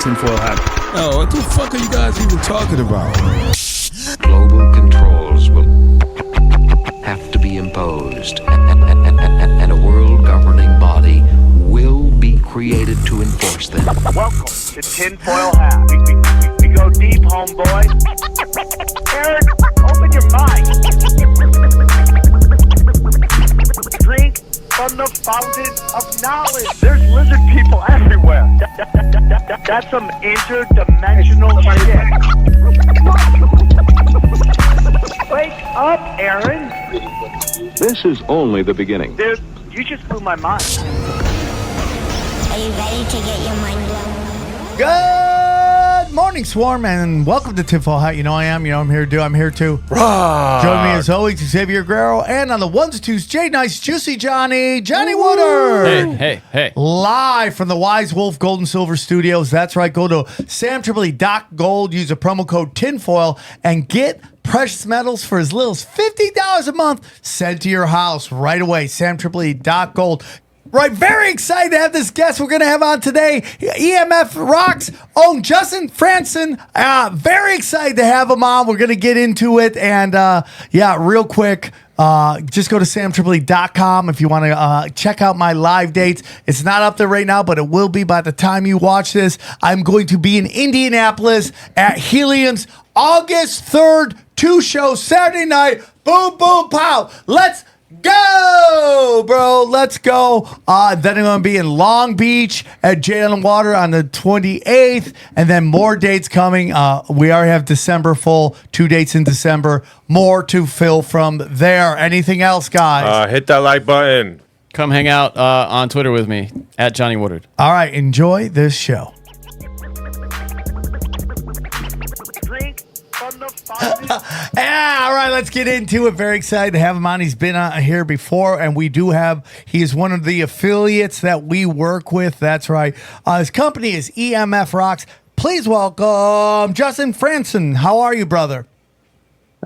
Tinfoil hat. Oh, what the fuck are you guys even talking about? Global controls will have to be imposed, and a world governing body will be created to enforce them. Welcome to Tinfoil Hat. We go deep, homeboy. Aaron, open your mind. Drink from the fountain of knowledge. There's lizard people everywhere. That's some interdimensional shit. Wake up, Aaron. This is only the beginning. Dude, you just blew my mind. Are you ready to get your mind blown? Good morning, Swarm, and welcome to Tinfoil Hat. You know I am. You know I'm here to do. I'm here to join me as always, Xavier Guerrero, and on the ones and twos, Jay Nice, Juicy Johnny Woodard. Hey. Live from the Wise Wolf Gold and Silver Studios. That's right. Go to SamTripoli.gold. Use a promo code Tinfoil and get precious metals for as little as $50 a month sent to your house right away. SamTripoli.gold. Right, very excited to have this guest we're going to have on today. EMF Rocks own Justin Frandson. Very excited to have him on. We're going to get into it. And real quick, just go to SamTripoli.com if you want to check out my live dates. It's not up there right now, but it will be by the time you watch this. I'm going to be in Indianapolis at Helium's August 3rd, 2 shows, Saturday night. Boom, boom, pow. Let's go, bro. Let's go. Then I'm going to be in Long Beach at Jay on the Water on the 28th. And then more dates coming. We already have December full. 2 dates in December. More to fill from there. Anything else, guys? Hit that like button. Come hang out on Twitter with me, at Johnny Woodard. All right. Enjoy this show. Drink from the fountain. All right, let's get into it. Very excited to have him on. He's been here before, and he is one of the affiliates that we work with. That's right. His company is EMF Rocks. Please welcome Justin Frandson. How are you, brother?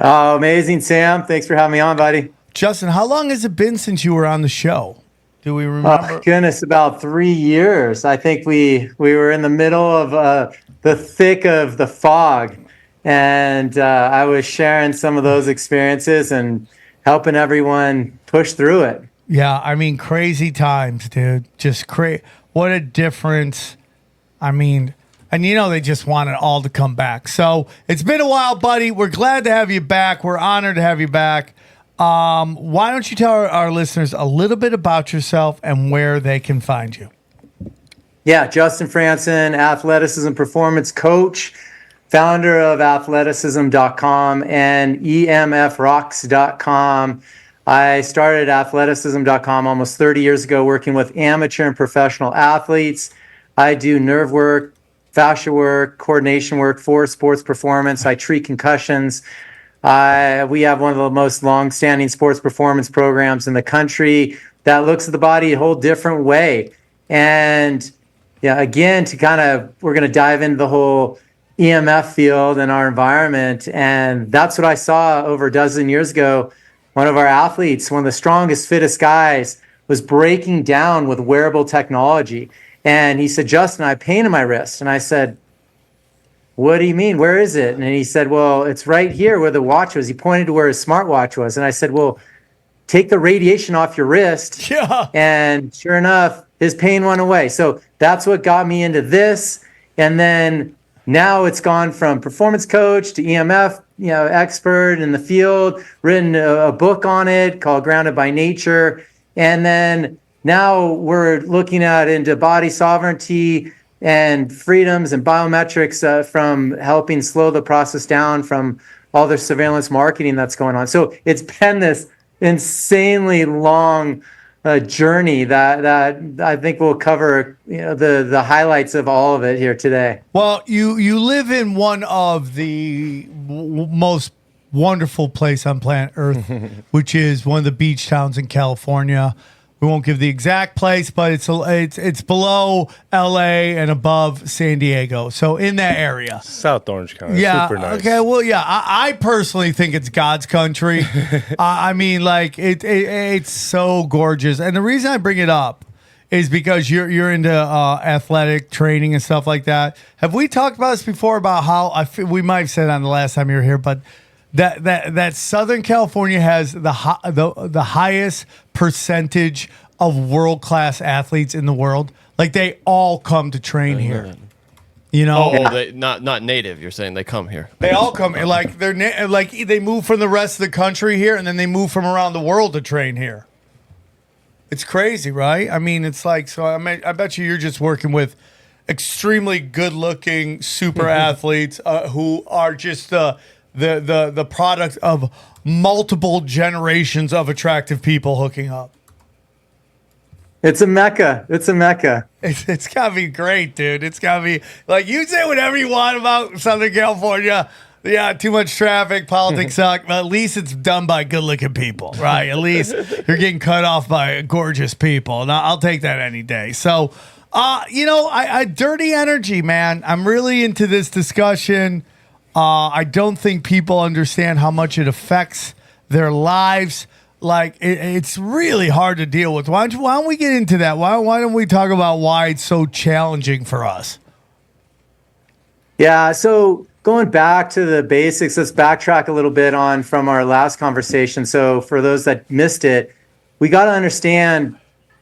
Oh, amazing, Sam. Thanks for having me on, buddy. Justin, how long has it been since you were on the show? Do we remember? Oh, goodness, about 3 years. I think we were in the middle of the thick of the fog. And I was sharing some of those experiences and helping everyone push through it. Yeah, I mean, crazy times, dude. Just what a difference. I mean, and they just want it all to come back. So it's been a while, buddy. We're glad to have you back. We're honored to have you back. Why don't you tell our listeners a little bit about yourself and where they can find you? Yeah, Justin Frandson, athleticism performance coach, founder of athleticism.com and emfrocks.com. I started athleticism.com almost 30 years ago working with amateur and professional athletes. I do nerve work, fascia work, coordination work for sports performance. I treat concussions. We have one of the most long-standing sports performance programs in the country that looks at the body a whole different way. And again, we're going to dive into the whole EMF field and our environment. And that's what I saw over a dozen years ago. One of our athletes, one of the strongest, fittest guys, was breaking down with wearable technology. And he said, Justin, I have pain in my wrist. And I said, what do you mean? Where is it? And he said, well, it's right here where the watch was. He pointed to where his smartwatch was. And I said, well, take the radiation off your wrist. Yeah. And sure enough, his pain went away. So that's what got me into this. And then now it's gone from performance coach to EMF, expert in the field, written a book on it called Grounded by Nature. And then now we're looking into body sovereignty and freedoms and biometrics from helping slow the process down from all the surveillance marketing that's going on. So it's been this insanely long journey that I think we'll cover the highlights of all of it here today. Well, you live in one of the most wonderful place on planet Earth, which is one of the beach towns in California. We won't give the exact place, but it's below LA and above San Diego. So in that area. South Orange County. Yeah. Super nice. Okay. Well, yeah, I personally think it's God's country. I mean, like it's so gorgeous. And the reason I bring it up is because you're into athletic training and stuff like that. Have we talked about this before about how we might have said on the last time you were here, but that Southern California has the highest percentage of world-class athletes in the world. Like they all come to train here. You know, they not native. You're saying they come here. They all come like like they move from the rest of the country here, and then they move from around the world to train here. It's crazy, right? I mean, it's like so. I bet you're just working with extremely good-looking super athletes who are just the product of multiple generations of attractive people hooking up. It's a mecca. It's a mecca. It's gotta be great, dude. It's gotta be like you say whatever you want about Southern California. Yeah, too much traffic, politics suck. But at least it's done by good-looking people, right? At least you're getting cut off by gorgeous people. And I'll take that any day. So, I dirty energy, man. I'm really into this discussion. I don't think people understand how much it affects their lives. Like it's really hard to deal with. Why don't we get into that? Why don't we talk about why it's so challenging for us? Yeah. So going back to the basics, let's backtrack a little bit on from our last conversation. So for those that missed it, we got to understand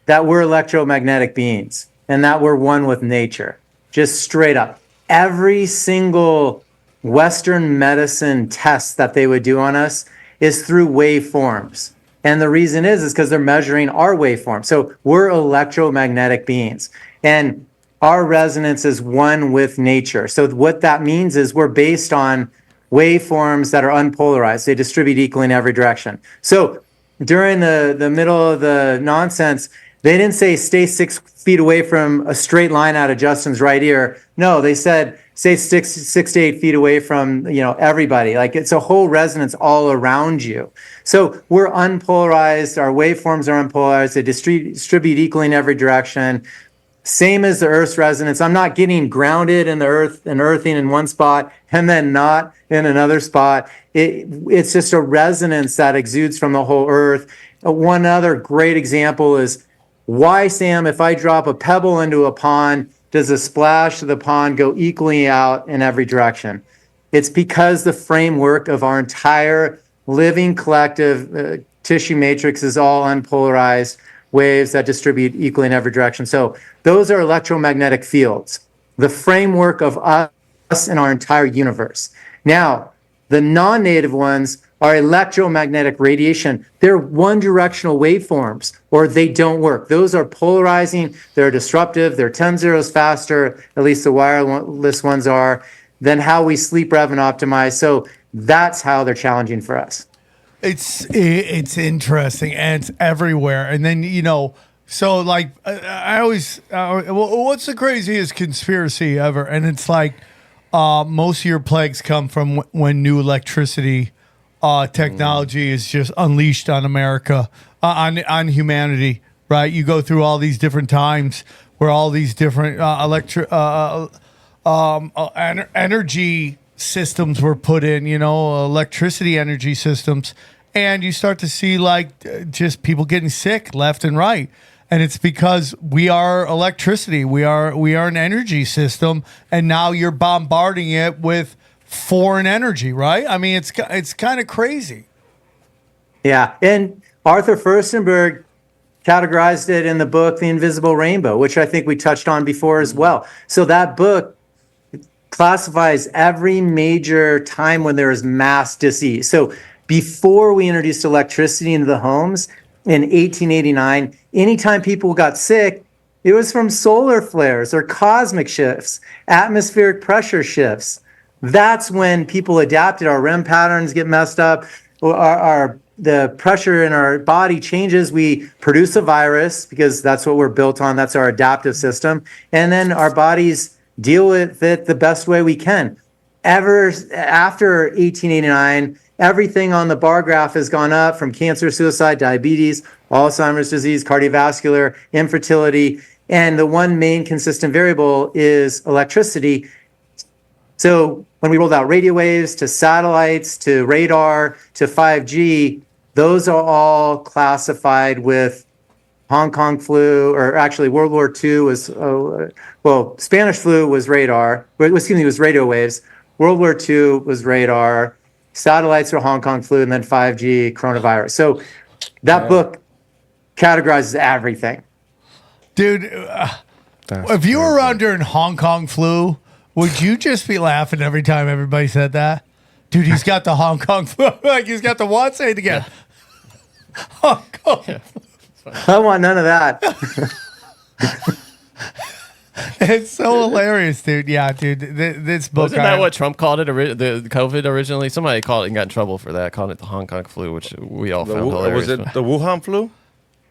that we're electromagnetic beings and that we're one with nature. Just straight up. Every single Western medicine test that they would do on us is through waveforms. And the reason is because they're measuring our waveform. So we're electromagnetic beings. And our resonance is one with nature. So what that means is we're based on waveforms that are unpolarized. They distribute equally in every direction. So during the middle of the nonsense, they didn't say stay 6 feet away from a straight line out of Justin's right ear. No, they said stay 6 to 8 feet away from everybody. Like it's a whole resonance all around you. So we're unpolarized. Our waveforms are unpolarized. They distribute equally in every direction. Same as the Earth's resonance. I'm not getting grounded in the Earth and earthing in one spot and then not in another spot. It's just a resonance that exudes from the whole Earth. One other great example is why, Sam, if I drop a pebble into a pond, does the splash of the pond go equally out in every direction? It's because the framework of our entire living collective tissue matrix is all unpolarized waves that distribute equally in every direction. So those are electromagnetic fields, the framework of us and our entire universe. Now, the non-native ones are electromagnetic radiation. They're one-directional waveforms, or they don't work. Those are polarizing. They're disruptive. They're 10 zeros faster, at least the wireless ones are, than how we sleep, rev, and optimize. So that's how they're challenging for us. It's interesting, and it's everywhere. And then, so like I always, what's the craziest conspiracy ever? And it's like most of your plagues come from when new electricity technology is just unleashed on America, on humanity, right? You go through all these different times where all these different energy systems were put in, electricity energy systems, and you start to see like just people getting sick left and right. And it's because we are electricity. We are an energy system, and now you're bombarding it with foreign energy, right? I mean, it's kind of crazy. Yeah, and Arthur Furstenberg categorized it in the book The Invisible Rainbow, which I think we touched on before as well. So that book classifies every major time when there is mass disease. So before we introduced electricity into the homes in 1889, anytime people got sick, it was from solar flares or cosmic shifts, atmospheric pressure shifts. That's when people adapted. Our REM patterns get messed up. The pressure in our body changes. We produce a virus because that's what we're built on. That's our adaptive system. And then our bodies deal with it the best way we can. Ever after 1889, everything on the bar graph has gone up from cancer, suicide, diabetes, Alzheimer's disease, cardiovascular, infertility. And the one main consistent variable is electricity. So when we rolled out radio waves to satellites, to radar, to 5G, those are all classified with Hong Kong flu, or actually World War II was, Spanish flu was radar. Was radio waves. World War II was radar. Satellites were Hong Kong flu, and then 5G coronavirus. So that book categorizes everything. Dude, if you were around during Hong Kong flu, would you just be laughing every time everybody said that? Dude, he's got the Hong Kong flu. Like, he's got the what? Say it again. Hong Kong flu. I want none of that. It's so hilarious, dude. Yeah, dude. This book. Wasn't that what Trump called it? The COVID originally? Somebody called it and got in trouble for that, calling it the Hong Kong flu, which we all found hilarious. Was it the Wuhan flu?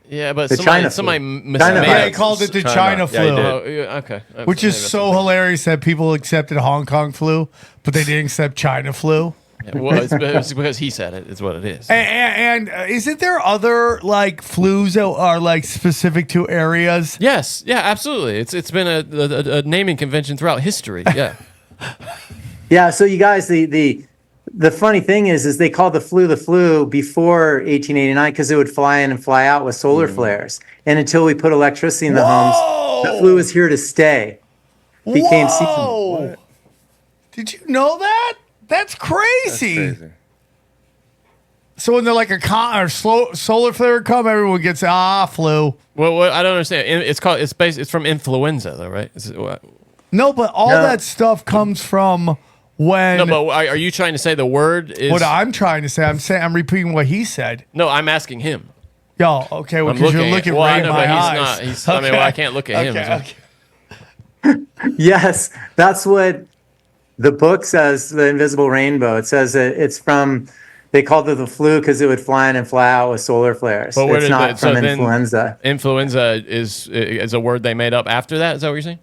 Yeah, but The somebody China flu. Yeah, he called it the China flu. Yeah, he did. Oh, yeah, okay. Which is so hilarious that people accepted Hong Kong flu, but they didn't accept China flu. Yeah, well, it's because he said it. It's what it is. And isn't there other like flus that are like specific to areas? Yes, yeah, absolutely. It's been a naming convention throughout history. Yeah. Yeah. So you guys, the funny thing is they called the flu before 1889 because it would fly in and fly out with solar flares. And until we put electricity in the homes, the flu was here to stay. Became seasonal. Did you know that? That's crazy. That's crazy. So when they're like solar flare come, everyone gets flu. Well, I don't understand. It's from influenza, though, right? Is it, what? No, but all that stuff comes from when. No, but are you trying to say the word is? What I'm trying to say, I'm repeating what he said. No, I'm asking him. Yo, okay, well, because you're looking well, right in I know, my but eyes. he's not. I mean, well, I can't look at him. Okay. Yes, that's what the book says, The Invisible Rainbow. It says that it's from, they called it the flu because it would fly in and fly out with solar flares. But it's not from influenza. Influenza is a word they made up after that? Is that what you're saying?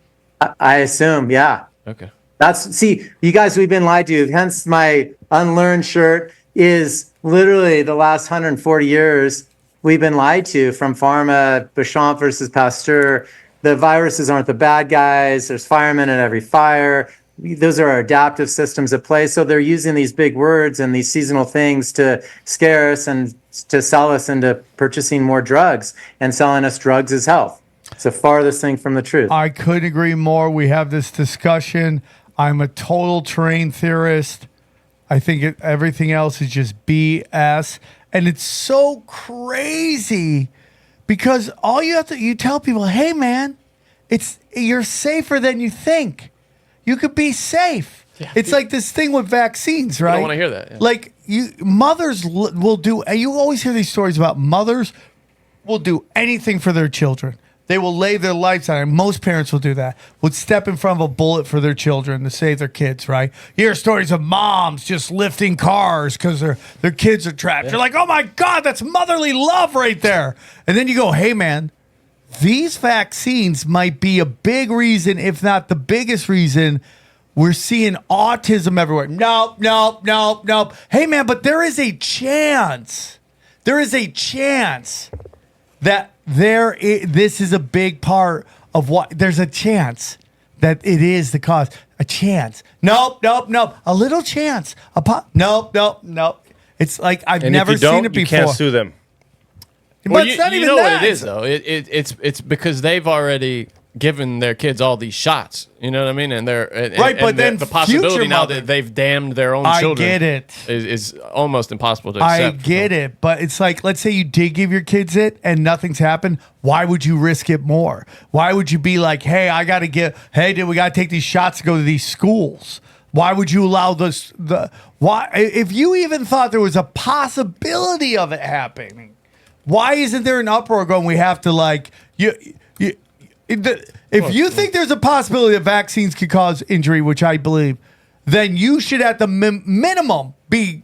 I assume, yeah. Okay. See, you guys, we've been lied to. Hence, my unlearned shirt is literally the last 140 years we've been lied to, from pharma, Béchamp versus Pasteur. The viruses aren't the bad guys. There's firemen at every fire. Those are our adaptive systems at play. So they're using these big words and these seasonal things to scare us and to sell us into purchasing more drugs, and selling us drugs as health. It's the farthest thing from the truth. I couldn't agree more. We have this discussion. I'm a total terrain theorist. I think everything else is just BS. And it's so crazy because all you tell people, hey man, you're safer than you think. You could be safe. Yeah. It's like this thing with vaccines, right? I don't want to hear that. Yeah. Like mothers will do. You always hear these stories about mothers will do anything for their children. They will lay their lives on it. Most parents will do that. Would step in front of a bullet for their children to save their kids, right? You hear stories of moms just lifting cars because their kids are trapped. Yeah. You're like, oh my God, that's motherly love right there. And then you go, hey man, these vaccines might be a big reason, if not the biggest reason, we're seeing autism everywhere. Nope. Hey man, but there is a chance. There is a chance that this is a big part of what. There's a chance that it is the cause. A chance. Nope. A little chance. Nope. It's like I've never seen it before. You can't sue them. But well, it's not you even know that. what it is though. It's because they've already given their kids all these shots. You know what I mean? And but then the possibility now mother, that they've damned their own children. I get it. Is almost impossible to accept. I get it, but it's like, let's say you did give your kids it and nothing's happened. Why would you risk it more? Why would you be like, hey, we got to take these shots to go to these schools? Why would you allow why, if you even thought there was a possibility of it happening, why isn't there an uproar going, we have to if you think there's a possibility that vaccines could cause injury, which I believe, then you should at the minimum be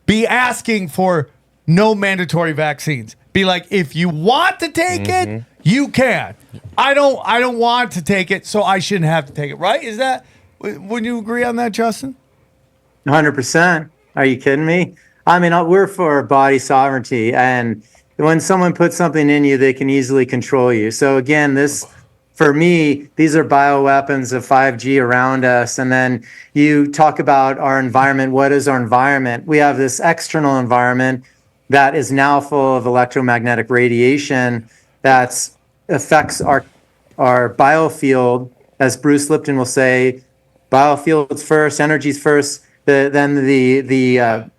asking for no mandatory vaccines. Be like, if you want to take it, you can. I don't want to take it, so I shouldn't have to take it. Right? Wouldn't you agree on that, Justin? 100%. Are you kidding me? I mean, we're for body sovereignty, and when someone puts something in you, they can easily control you. So again, for me, these are bioweapons of 5G around us. And then you talk about our environment. What is our environment? We have this external environment that is now full of electromagnetic radiation that affects our biofield, as Bruce Lipton will say, biofield's first, energy's first, then the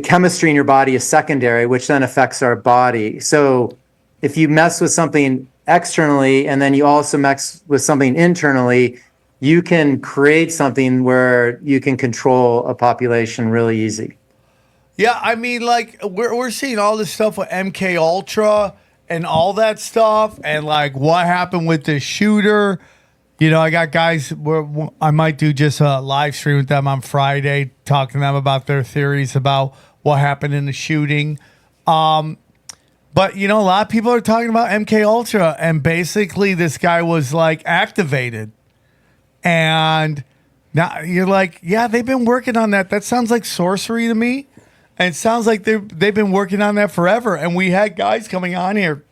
chemistry in your body is secondary, which then affects our body. So if you mess with something externally and then you also mess with something internally, you can create something where you can control a population really easy. Yeah, I mean, like we're seeing all this stuff with MK Ultra and all that stuff, and like what happened with the shooter. You know, I got guys where I might do just a live stream with them on Friday, talking to them about their theories about what happened in the shooting. But you know, a lot of people are talking about MK Ultra, and basically this guy was like activated, and now you're like, yeah, they've been working on that. That sounds like sorcery to me. And it sounds like they've been working on that forever. And we had guys coming on here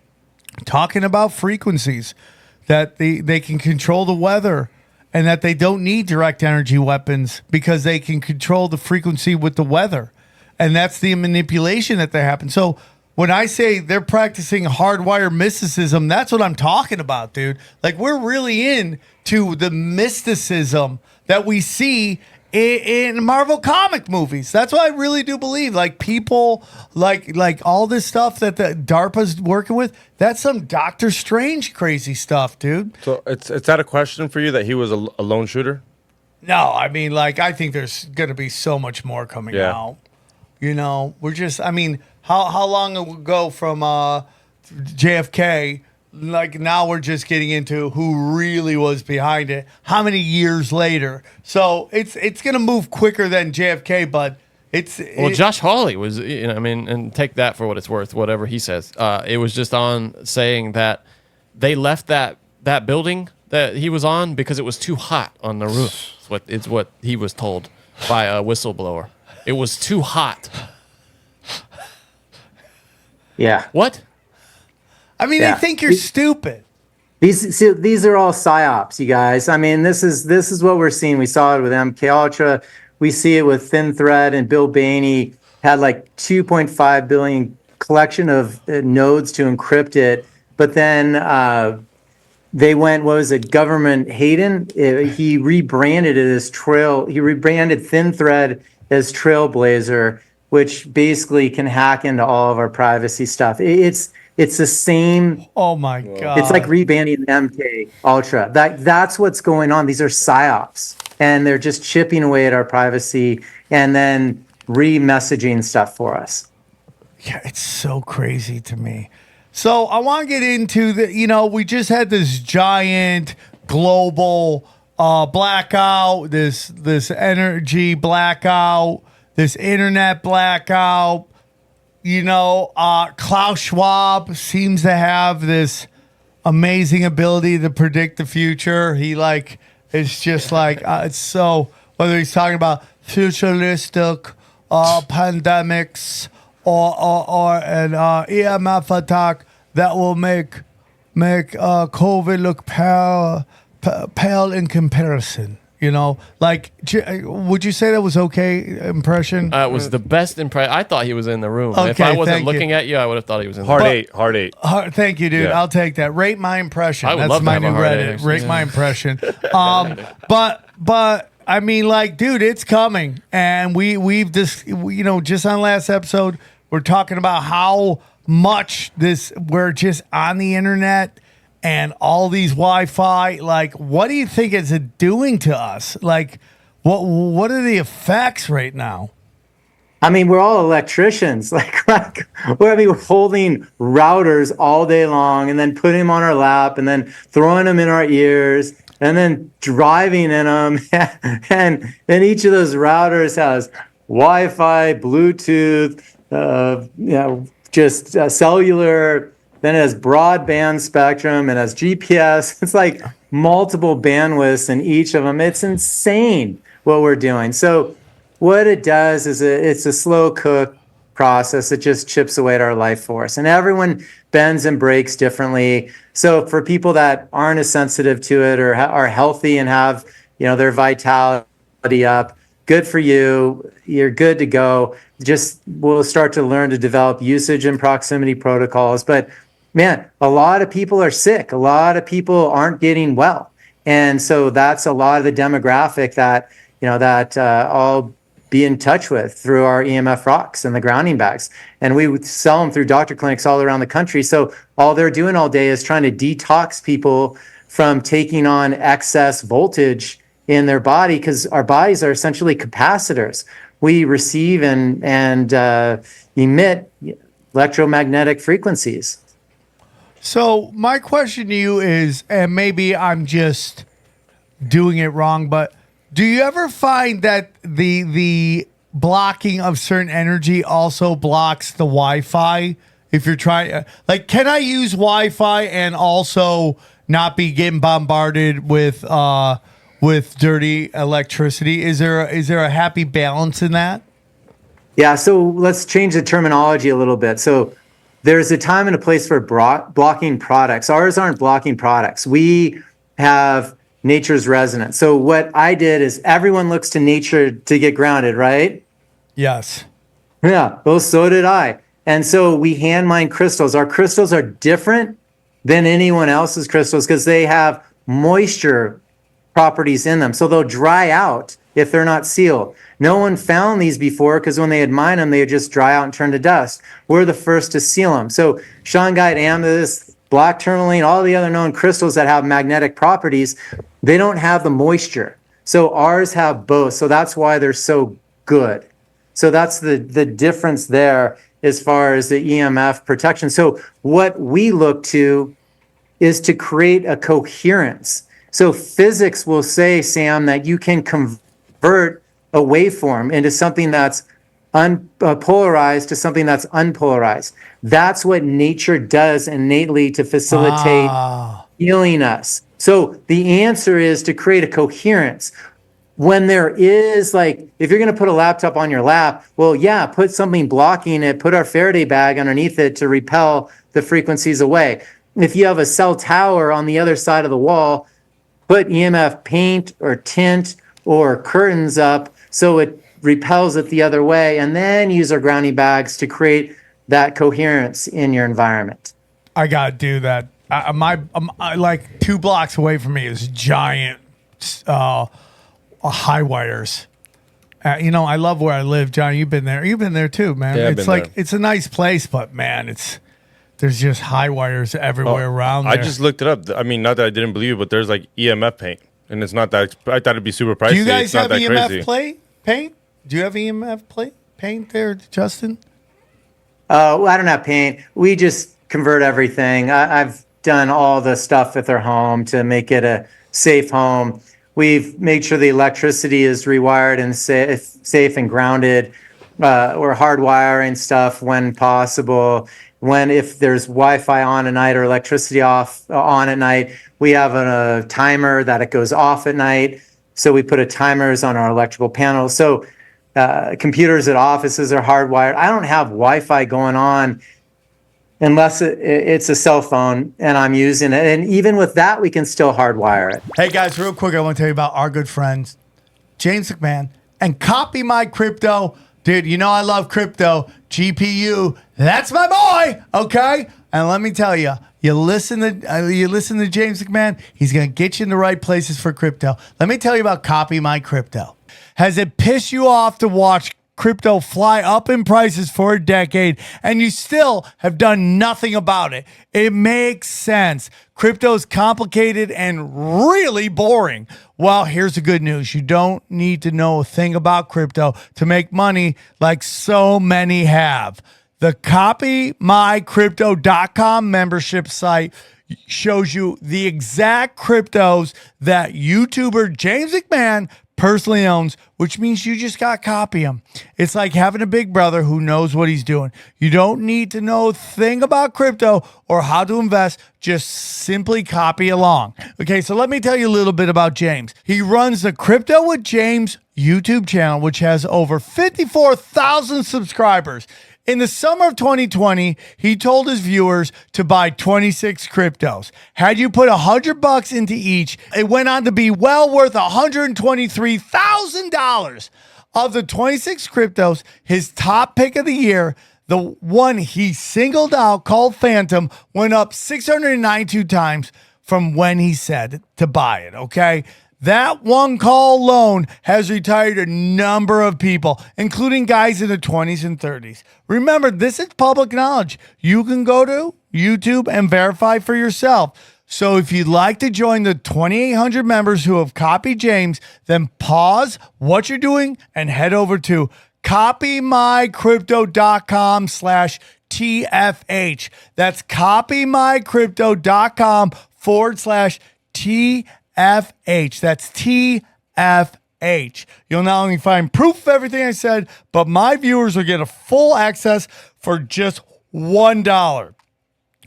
talking about frequencies, that they can control the weather and that they don't need direct energy weapons because they can control the frequency with the weather. And that's the manipulation that they happen. So when I say they're practicing hardwire mysticism, that's what I'm talking about, dude. Like, we're really into the mysticism that we see in Marvel comic movies. That's what I really do believe. Like, people like all this stuff that the DARPA's working with, that's some Doctor Strange crazy stuff, dude. So it's that a question for you that he was a lone shooter? No, I mean, like, I think there's going to be so much more coming out. You know, we're just, I mean, how long ago from JFK, like, now we're just getting into who really was behind it. How many years later? So it's going to move quicker than JFK, but Josh Hawley was, you know, I mean, and take that for what it's worth, whatever he says. It was just on saying that they left that building that he was on because it was too hot on the roof. It's what he was told by a whistleblower. It was too hot. Yeah. What? I mean, they think you're stupid. These are all psyops, you guys. I mean, this is what we're seeing. We saw it with MK Ultra. We see it with Thin Thread, and Bill Bainey had like 2.5 billion collection of nodes to encrypt it. But then they went, what was it, Government Hayden? He rebranded it as Trail. He rebranded Thin Thread as Trailblazer, which basically can hack into all of our privacy stuff. It's the same. Oh my God. It's like rebranding MK Ultra. That's what's going on. These are psyops, and they're just chipping away at our privacy and then re-messaging stuff for us. Yeah, it's so crazy to me. So I want to get into we just had this giant global blackout, this energy blackout, this internet blackout. Klaus Schwab seems to have this amazing ability to predict the future. He it's just it's so, whether he's talking about futuristic pandemics or an EMF attack that will make COVID look pale in comparison. Would you say that was okay impression? It was the best impression. I thought he was in the room. Okay, if I wasn't looking you. at you, I would have thought he was in the room. Hard eight. Thank you, dude. Yeah. I'll take that. Rate my impression. I would That's love to my have new a hard eight, Reddit. actually. Rate my impression. But I mean, dude, it's coming, and we've just just on last episode, we're talking about how much we're just on the internet. And all these Wi-Fi, what do you think is it doing to us? What are the effects right now? I mean, we're all electricians. We're holding routers all day long, and then putting them on our lap, and then throwing them in our ears, and then driving in them. And each of those routers has Wi-Fi, Bluetooth, cellular. Then it has broadband spectrum, and has GPS. It's like multiple bandwidths in each of them. It's insane what we're doing. So what it does is it's a slow cook process. It just chips away at our life force. And everyone bends and breaks differently. So for people that aren't as sensitive to it or are healthy and have their vitality up, good for you. You're good to go. We'll start to learn to develop usage and proximity protocols. But man, a lot of people are sick. A lot of people aren't getting well. And so that's a lot of the demographic that, I'll be in touch with through our EMF rocks and the grounding bags. And we would sell them through doctor clinics all around the country. So all they're doing all day is trying to detox people from taking on excess voltage in their body, because our bodies are essentially capacitors. We receive and emit electromagnetic frequencies. So my question to you is, and maybe I'm just doing it wrong, but do you ever find that the blocking of certain energy also blocks the Wi-Fi? If you're trying, like, can I use Wi-Fi and also not be getting bombarded with dirty electricity? Is there a happy balance in that? Yeah, so let's change the terminology a little bit. So there's a time and a place for blocking products. Ours aren't blocking products. We have nature's resonance. So what I did is, everyone looks to nature to get grounded, right? Yes. Yeah, well, so did I. And so we hand mine crystals. Our crystals are different than anyone else's crystals because they have moisture properties in them. So they'll dry out if they're not sealed. No one found these before because when they had mined them, they would just dry out and turn to dust. We're the first to seal them. So shungite, amethyst, black tourmaline, all the other known crystals that have magnetic properties, they don't have the moisture. So ours have both. So that's why they're so good. So that's the difference there as far as the EMF protection. So what we look to is to create a coherence. So physics will say, Sam, that you can convert a waveform into something that's polarized to something that's unpolarized. That's what nature does innately to facilitate healing us. So the answer is to create a coherence. When there is, like, if you're going to put a laptop on your lap, well, yeah, put something blocking it, put our Faraday bag underneath it to repel the frequencies away. If you have a cell tower on the other side of the wall, put EMF paint or tint or curtains up so it repels it the other way, and then use our grounding bags to create that coherence in your environment. I got to do that. I like 2 blocks away from me is giant high wires. I love where I live, Johnny. You've been there. You've been there too, man. Yeah, it's like it's a nice place, but man, there's just high wires everywhere around there. I just looked it up. I mean, not that I didn't believe it, but there's like EMF paint, and it's not that. I thought it'd be super pricey. Do you guys it's not have that EMF crazy. paint? Do you have EMF paint there, Justin? I don't have paint. We just convert everything. I've done all the stuff with our home to make it a safe home. We've made sure the electricity is rewired and safe and grounded. We're hardwiring stuff when possible. If there's Wi-Fi on at night or electricity on at night, we have a timer that it goes off at night. So we put timers on our electrical panels. So computers at offices are hardwired. I don't have Wi-Fi going on unless it's a cell phone and I'm using it. And even with that, we can still hardwire it. Hey guys, real quick, I want to tell you about our good friends, James McMahon and Copy My Crypto. Dude, I love crypto. GPU, that's my boy, okay? And let me tell you, you listen to James McMahon, he's going to get you in the right places for crypto. Let me tell you about Copy My Crypto. Has it pissed you off to watch crypto fly up in prices for a decade and you still have done nothing about it? It makes sense. Crypto's complicated and really boring. Well, here's the good news. You don't need to know a thing about crypto to make money like so many have. The CopyMyCrypto.com membership site shows you the exact cryptos that YouTuber James McMahon personally owns, which means you just got to copy him. It's like having a big brother who knows what he's doing. You don't need to know a thing about crypto or how to invest. Just simply copy along. Okay, so let me tell you a little bit about James. He runs the Crypto with James YouTube channel, which has over 54,000 subscribers. In the summer of 2020, he told his viewers to buy 26 cryptos. Had you put $100 into each, it went on to be well worth $123,000. Of the 26 cryptos, his top pick of the year, The one he singled out, called Phantom, went up 692 times from when he said to buy it, okay? That one call alone has retired a number of people, including guys in the 20s and 30s. Remember, this is public knowledge. You can go to YouTube and verify for yourself. So if you'd like to join the 2,800 members who have copied James, then pause what you're doing and head over to copymycrypto.com/TFH. That's copymycrypto.com/TFH. That's TFH. You'll not only find proof of everything I said, but my viewers will get a full access for just $1.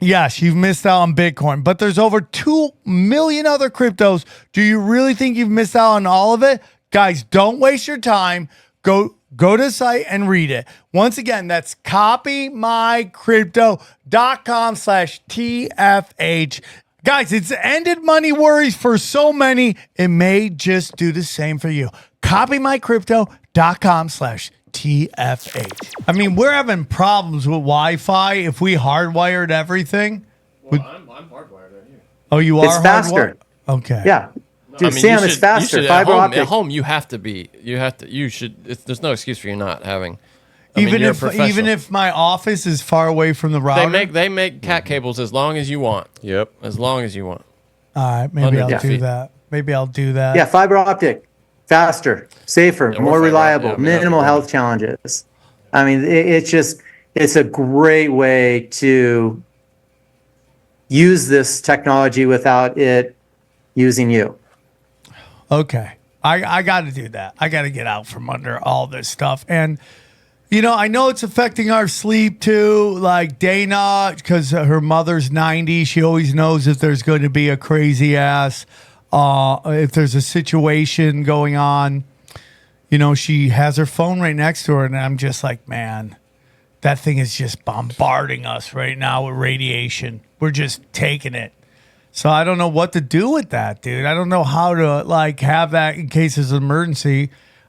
Yes, you've missed out on Bitcoin, but there's over 2 million other cryptos. Do you really think you've missed out on all of it? Guys, don't waste your time. Go to the site and read it. Once again, that's copymycrypto.com/TFH. Guys, it's ended money worries for so many. It may just do the same for you. Copymycrypto.com/TFH. I mean, we're having problems with Wi-Fi if we hardwired everything. Well, I'm hardwired right here. Oh, you It's are faster. hardwired? Okay. Yeah. Dude, Sam, it's faster. At Fiber home, optic. at home, you should. There's no excuse for you not having. Even you're a if professional. my office is far away from the router. They make cat cables as long as you want. Yep. As long as you want. All right, maybe I'll 100 do feet. that. Maybe I'll do that. Yeah, fiber optic. Faster, safer, Yeah, more fiber reliable, optic, minimal health challenges. I mean, it's a great way to use this technology without it using you. Okay. I got to do that. I got to get out from under all this stuff. And, you know, I know it's affecting our sleep too. Like Dana, because her mother's 90, she always knows if there's going to be a crazy ass, if there's a situation going on. You know, she has her phone right next to her. And I'm just like, man, that thing is just bombarding us right now with radiation. We're just taking it. So I don't know what to do with that, dude. I don't know how to like have that in case there's an emergency,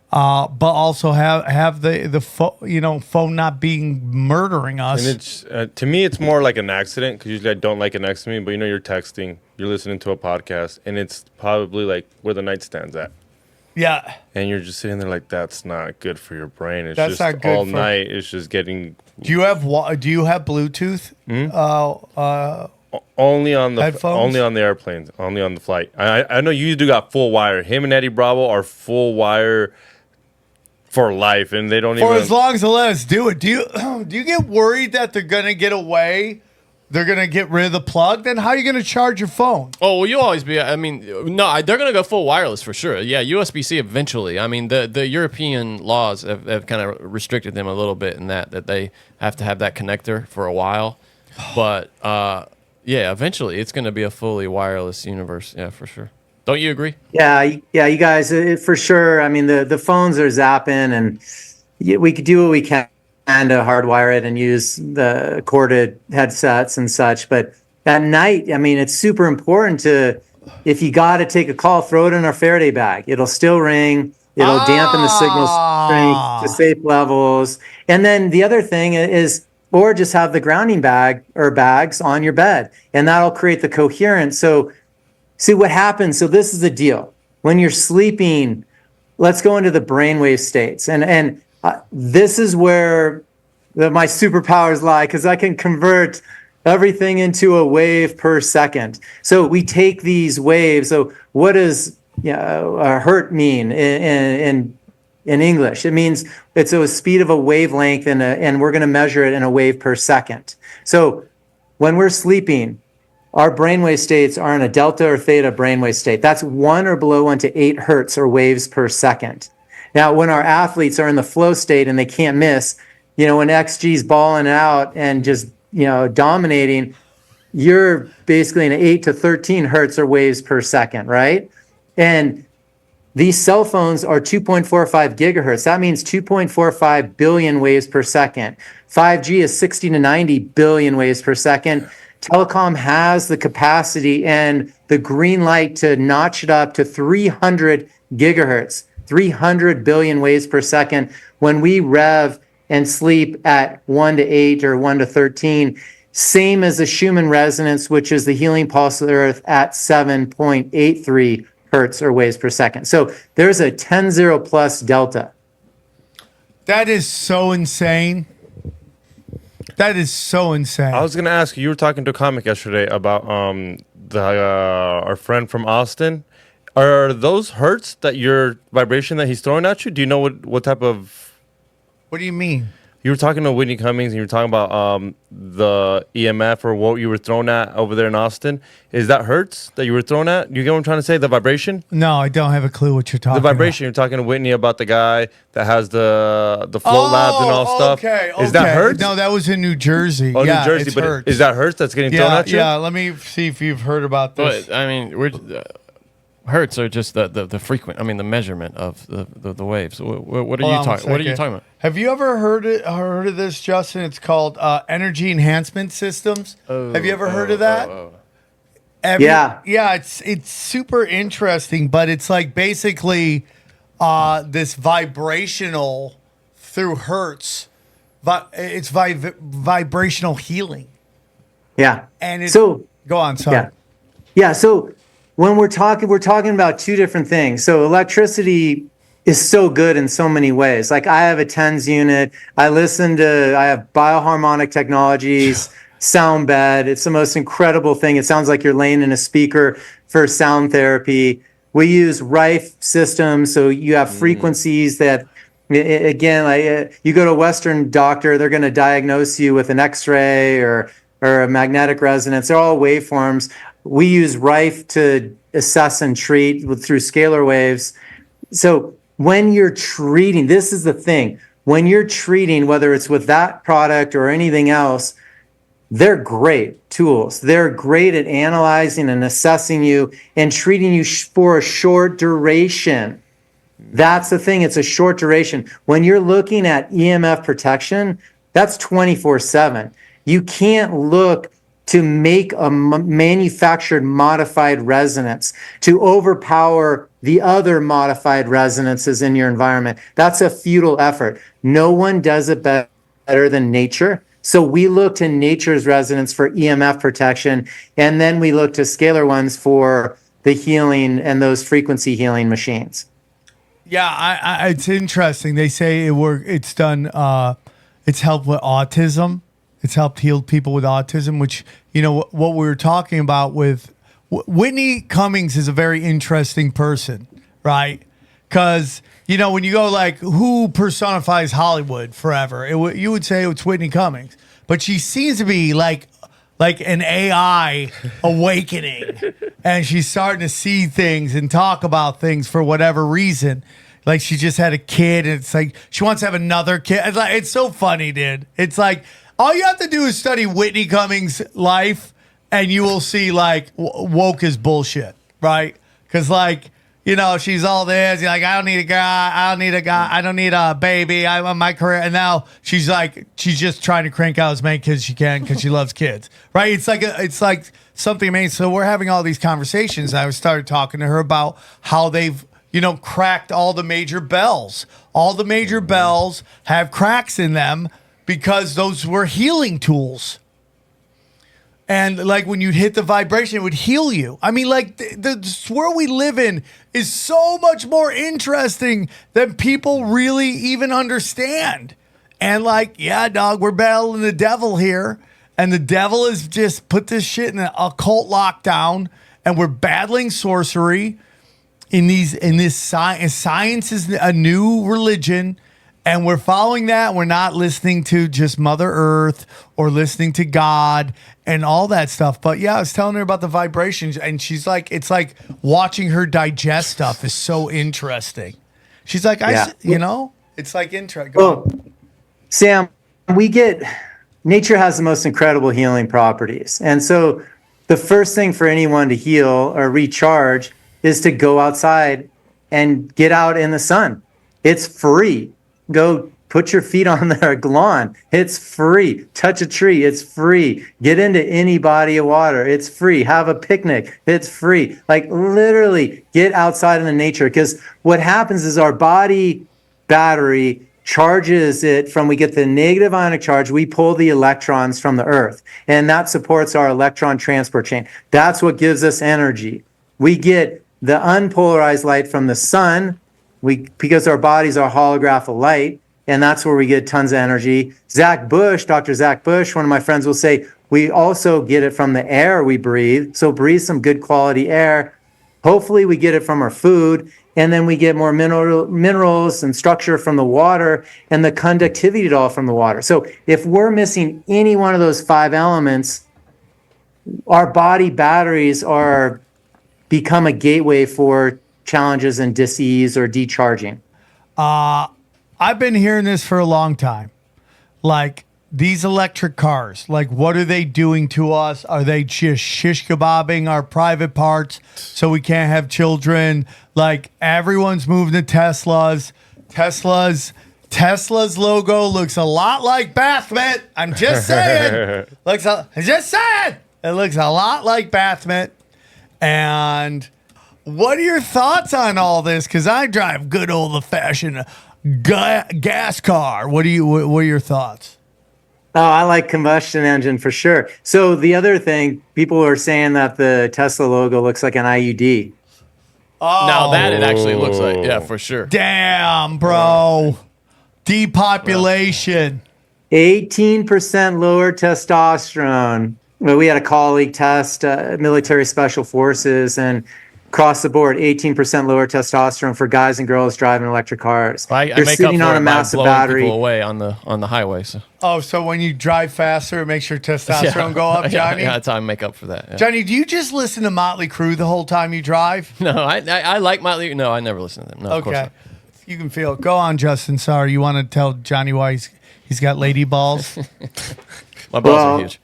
but also have the phone not being murdering us. And it's to me, it's more like an accident because usually I don't like it next to me. But you're texting, you're listening to a podcast, and it's probably like where the nightstand's at. Yeah, And you're just sitting there like that's not good for your brain. It's That's just not good all for- night. It's just getting do you have Bluetooth? only on the Headphones? only on the airplanes, only on the flight. I know you do got full wire. Him and Eddie Bravo are full wire for life, and they don't For even. as long as they let us do it. Do you get worried that they're gonna get away? They're gonna get rid of the plug. Then how are you gonna charge your phone? Oh, well, you always be. I mean, no, they're going to go full wireless for sure. Yeah, USB-C eventually. I mean, the European laws have kind of restricted them a little bit in that they have to have that connector for a while. But yeah, eventually it's going to be a fully wireless universe. Yeah, for sure. Don't you agree? Yeah, you guys, for sure. I mean, the phones are zapping, and we could do what we can to hardwire it and use the corded headsets and such. But at night, I mean, it's super important to, if you got to take a call, throw it in our Faraday bag. It'll still ring. It'll dampen the signal strength to safe levels. And then the other thing is, or just have the grounding bag or bags on your bed, and that'll create the coherence. So see what happens. So this is the deal. When you're sleeping, let's go into the brainwave states. And this is where my superpowers lie, because I can convert everything into a wave per second. So we take these waves. So what does a hertz mean in English? It means it's a speed of a wavelength, and we're going to measure it in a wave per second. So when we're sleeping, our brainwave states are in a delta or theta brainwave state. That's 1 or below 1 to 8 hertz or waves per second. Now, when our athletes are in the flow state and they can't miss, when XG's balling out and just, dominating, you're basically in 8 to 13 hertz or waves per second, right? And these cell phones are 2.45 gigahertz. That means 2.45 billion waves per second. 5G is 60 to 90 billion waves per second. Telecom has the capacity and the green light to notch it up to 300 gigahertz, 300 billion waves per second when we rev and sleep at 1 to 8 or 1 to 13. Same as the Schumann resonance, which is the healing pulse of the earth at 7.83 hertz or waves per second. So there's a 10-0 plus delta. That is so insane. That is so insane. I was gonna ask you. You were talking to a comic yesterday about our friend from Austin. Are those hertz that your vibration that he's throwing at you? Do you know what type of? What do you mean? You were talking to Whitney Cummings and you were talking about the EMF or what you were thrown at over there in Austin. Is that hertz that you were thrown at? You get what I'm trying to say? The vibration? No, I don't have a clue what you're talking The vibration. You're talking to Whitney about the guy that has the float labs and all stuff. Okay. Is that hertz? No, that was in New Jersey. Oh, yeah, New Jersey. it's But hertz. is that hertz that's getting thrown at you? Yeah, let me see if you've heard about this. But I mean, hertz are just the frequent. I mean, the measurement of the waves. What are you talking? What are you talking about? Have you ever heard of this, Justin? It's called energy enhancement systems. Have you ever heard of that? Yeah. Yeah, it's super interesting, but it's like basically this vibrational through hertz. It's vibrational healing. Yeah. And it's, so go on, sorry. Yeah. Yeah. So when we're talking about two different things. So electricity is so good in so many ways. Like I have a TENS unit. I have bioharmonic technologies, sound bed. It's the most incredible thing. It sounds like you're laying in a speaker for sound therapy. We use Rife systems. So you have frequencies that, again, you go to a Western doctor, they're going to diagnose you with an X-ray or a magnetic resonance. They're all waveforms. We use Rife to assess and treat through scalar waves. So when you're treating, this is the thing, when you're treating, whether it's with that product or anything else, they're great tools. They're great at analyzing and assessing you and treating you for a short duration. That's the thing. It's a short duration. When you're looking at EMF protection, that's 24/7. You can't look to make a manufactured modified resonance to overpower the other modified resonances in your environment. That's a futile effort. No one does it better than nature. So we look to nature's resonance for EMF protection, and then we look to scalar ones for the healing and those frequency healing machines. Yeah, it's interesting. They say it's done. It's helped with autism. It's helped heal people with autism, which, you know, what we were talking about with Whitney Cummings is a very interesting person, right? Because, you know, when you go like, who personifies Hollywood forever? You would say it's Whitney Cummings. But she seems to be like an AI awakening. And she's starting to see things and talk about things for whatever reason. Like she just had a kid and it's like she wants to have another kid. It's so funny, dude. It's like, all you have to do is study Whitney Cummings' life, and you will see like woke is bullshit, right? Because like, you know, she's all this. You're like, I don't need a guy. I don't need a baby. I want my career. And now she's like, she's just trying to crank out as many kids as she can because she loves kids, right? It's like something amazing. So we're having all these conversations. I started talking to her about how they've, you know, cracked all the major bells. All the major bells have cracks in them, because those were healing tools. And like when you'd hit the vibration, it would heal you. I mean, like the world we live in is so much more interesting than people really even understand. And like, yeah, dog, we're battling the devil here. And the devil has just put this shit in an occult lockdown. And we're battling sorcery in this science. Science is a new religion. And we're following that. We're not listening to just Mother Earth or listening to God and all that stuff. But yeah, I was telling her about the vibrations, and she's like, it's like watching her digest stuff is so interesting. She's like, you know, it's like interesting. Well, Sam, nature has the most incredible healing properties. And so the first thing for anyone to heal or recharge is to go outside and get out in the sun. It's free. Go put your feet on the lawn. It's free. Touch a tree. It's free. Get into any body of water. It's free. Have a picnic. It's free. Like literally get outside in the nature, because what happens is our body battery charges it from, we get the negative ionic charge, we pull the electrons from the earth, and that supports our electron transport chain. That's what gives us energy. We get the unpolarized light from the sun, because our bodies are holograph of light, and that's where we get tons of energy. Dr. Zach Bush, one of my friends, will say, we also get it from the air we breathe. So breathe some good quality air. Hopefully we get it from our food, and then we get more minerals and structure from the water and the conductivity all from the water. So if we're missing any one of those 5 elements, our body batteries become a gateway for challenges in disease or decharging. I've been hearing this for a long time. Like, these electric cars, like, what are they doing to us? Are they just shish kebabbing our private parts so we can't have children? Like, everyone's moving to Teslas. Tesla's logo looks a lot like bath mitt. I'm just saying. It looks a lot like bath mitt. And what are your thoughts on all this? Because I drive good old-fashioned gas car. What are your thoughts? Oh, I like combustion engine for sure. So the other thing, people are saying that the Tesla logo looks like an IUD. Now that it actually looks like, yeah, for sure. Damn, bro. Depopulation. 18% lower testosterone. Well, we had a colleague test military special forces, and across the board, 18% lower testosterone for guys and girls driving electric cars. I They're make sitting up for on it a by massive blowing battery. people away on the highway. So. Oh, so when you drive faster, it makes your testosterone go up, Johnny? Yeah, that's how I make up for that. Yeah. Johnny, do you just listen to Motley Crue the whole time you drive? No, I like Motley. No, I never listen to them. No, of course Okay. not. You can feel it. Go on, Justin. Sorry. You want to tell Johnny why he's got lady balls? My balls are huge.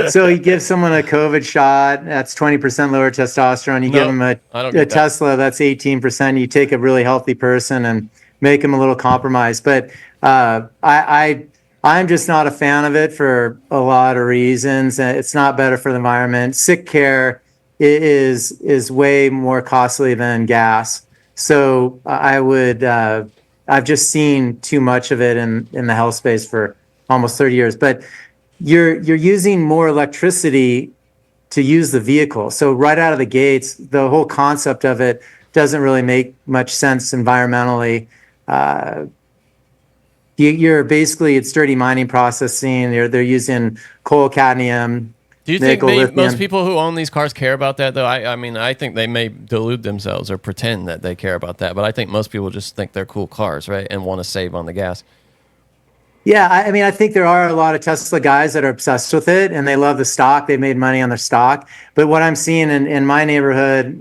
So you give someone a COVID shot, that's 20% lower testosterone. You give them I don't a get that. Tesla, that's 18%. You take a really healthy person and make them a little compromised. But I'm just not a fan of it for a lot of reasons. It's not better for the environment. Sick care is way more costly than gas. So I've just seen too much of it in the health space for almost 30 years. But you're using more electricity to use the vehicle. So right out of the gates, the whole concept of it doesn't really make much sense environmentally. You're basically, it's dirty mining processing. They're using coal, cadmium. Do you nickel, think lithium. most people who own these cars care about that, though? I mean, I think they may delude themselves or pretend that they care about that, but I think most people just think they're cool cars, right, and want to save on the gas. Yeah, I mean, I think there are a lot of Tesla guys that are obsessed with it, and they love the stock. They've made money on their stock. But what I'm seeing in my neighborhood,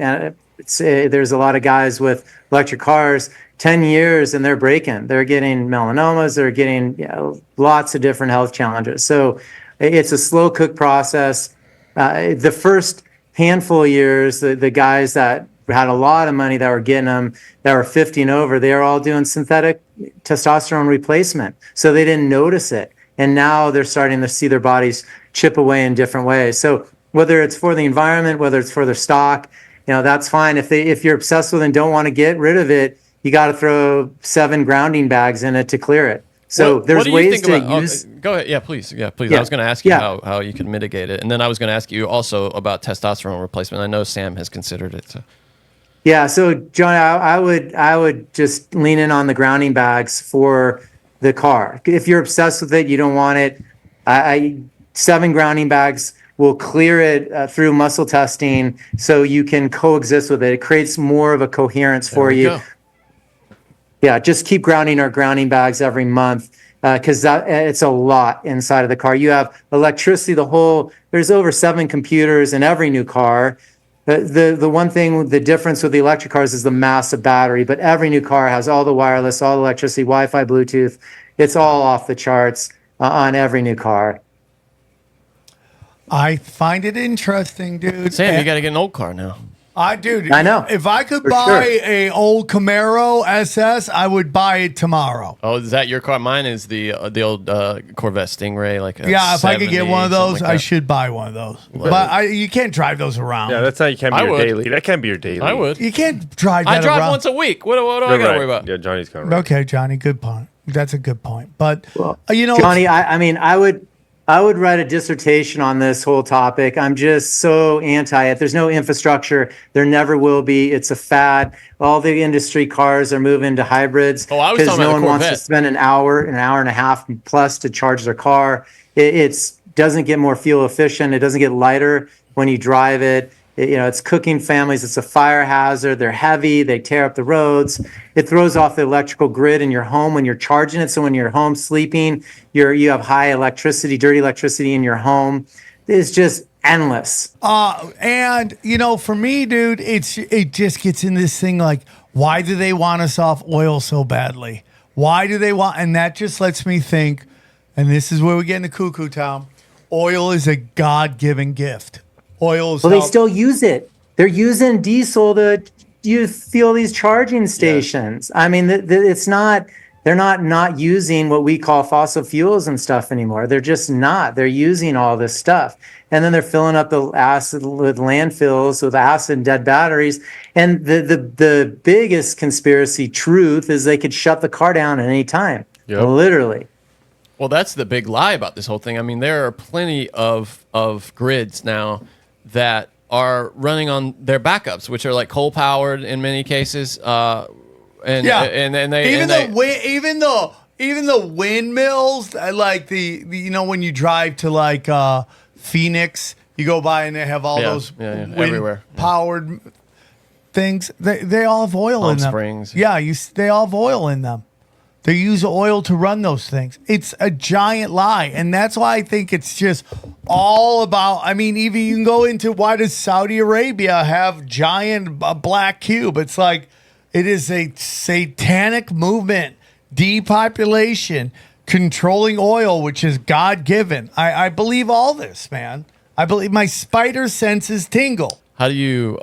there's a lot of guys with electric cars, 10 years, and they're breaking. They're getting melanomas. They're getting lots of different health challenges. So it's a slow cook process. The first handful of years, the guys that had a lot of money that were getting them, that were 50 and over, they are all doing synthetic testosterone replacement. So they didn't notice it. And now they're starting to see their bodies chip away in different ways. So whether it's for the environment, whether it's for their stock, that's fine. If you're obsessed with it and don't want to get rid of it, you got to throw 7 grounding bags in it to clear it. So there's ways to use. Go ahead. Yeah, please. Yeah. Yeah. I was going to ask you Yeah. how you can mitigate it. And then I was going to ask you also about testosterone replacement. I know Sam has considered it. So. Yeah, so John, I would just lean in on the grounding bags for the car. If you're obsessed with it, you don't want it. 7 grounding bags will clear it through muscle testing, so you can coexist with it. It creates more of a coherence for you. Go. Yeah, just keep grounding our grounding bags every month because it's a lot inside of the car. You have electricity. There's over 7 computers in every new car. The one thing, the difference with the electric cars is the massive battery, but every new car has all the wireless, all the electricity, Wi-Fi, Bluetooth. It's all off the charts on every new car. I find it interesting, dude. Sam, you got to get an old car now. I know. If I could For buy sure. a old Camaro SS, I would buy it tomorrow. Oh, is that your car? Mine is the old Corvette Stingray. Yeah, if I could get one of 70, those, something like I that. should buy one of those. But you can't drive those around. Yeah, that's not. You can't be I your would. daily. That can't be your daily. I would. You can't drive that I drive around. once a week. What do I got You're to right. worry about? Yeah, Johnny's kind of right. Okay, Johnny, good point. That's a good point. But Well, you know, Johnny, I mean, I would write a dissertation on this whole topic. I'm just so anti it. There's no infrastructure. There never will be. It's a fad. All the industry cars are moving to hybrids Oh, I was because talking no about the one wants to Corvette. spend an hour and a half plus to charge their car. It's doesn't get more fuel efficient. It doesn't get lighter when you drive it. It's cooking families. It's a fire hazard. They're heavy. They tear up the roads. It throws off the electrical grid in your home when you're charging it. So when you're home sleeping, you have high electricity, dirty electricity in your home. It's just endless. and for me, dude, it just gets in this thing like, why do they want us off oil so badly? Why do they want? And that just lets me think. And this is where we get into cuckoo town. Oil is a God-given gift. Oil is. Well, they still use it. They're using diesel to fuel these charging stations. I mean, it's not. They're not using what we call fossil fuels and stuff anymore. They're just not. They're using all this stuff, and then they're filling up the acid with landfills with acid and dead batteries. And the biggest conspiracy truth is they could shut the car down at any time. Yep. Literally. Well, that's the big lie about this whole thing. I mean, there are plenty of grids now that are running on their backups, which are like coal powered in many cases. And even the windmills, like the when you drive to like Phoenix, you go by and they have all those wind everywhere powered things. They all have oil in them. Springs. Yeah, they all have oil in them. They use oil to run those things. It's a giant lie. And that's why I think it's just all about, I mean, even you can go into why does Saudi Arabia have giant black cube? It's like, it is a satanic movement, depopulation, controlling oil, which is God-given. I believe all this, man. I believe my spider senses tingle. How do you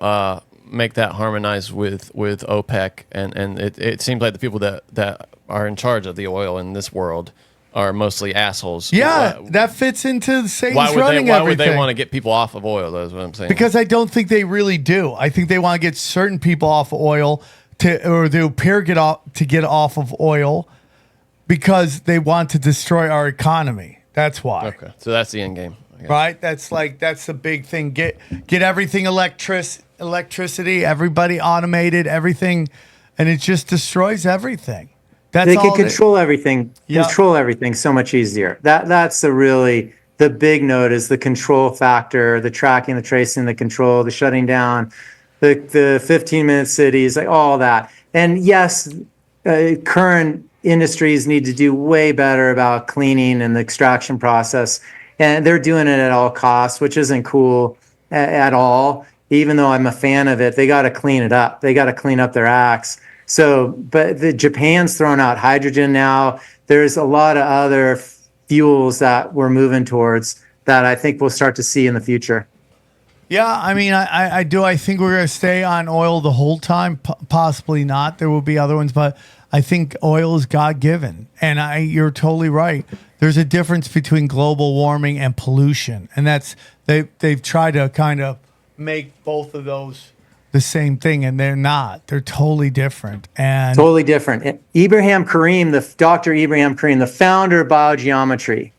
make that harmonize with OPEC? And it seems like the people that are in charge of the oil in this world are mostly assholes. Yeah, that fits into Satan's why running would everything. they want to get people off of oil? That's what I'm saying. Because I don't think they really do. I think they want to get certain people off of oil or they appear get off of oil because they want to destroy our economy. That's why. Okay, so that's the end game. I guess. Right? That's the big thing. Get everything electricity, everybody automated, everything, and it just destroys everything. They can control everything. Yeah. Control everything so much easier. That's the big note is the control factor, the tracking, the tracing, the control, the shutting down, the 15-minute cities, like all that. And yes, current industries need to do way better about cleaning and the extraction process, and they're doing it at all costs, which isn't cool at all. Even though I'm a fan of it, they got to clean it up. They got to clean up their acts. So, but Japan's throwing out hydrogen now. There's a lot of other fuels that we're moving towards that I think we'll start to see in the future. Yeah, I mean, I do. I think we're going to stay on oil the whole time. Possibly not. There will be other ones, but I think oil is God-given. And you're totally right. There's a difference between global warming and pollution. And they've tried to kind of make both of those the same thing, and they're not. They're totally different. And totally different. Dr. Ibrahim Karim, the founder of biogeometry,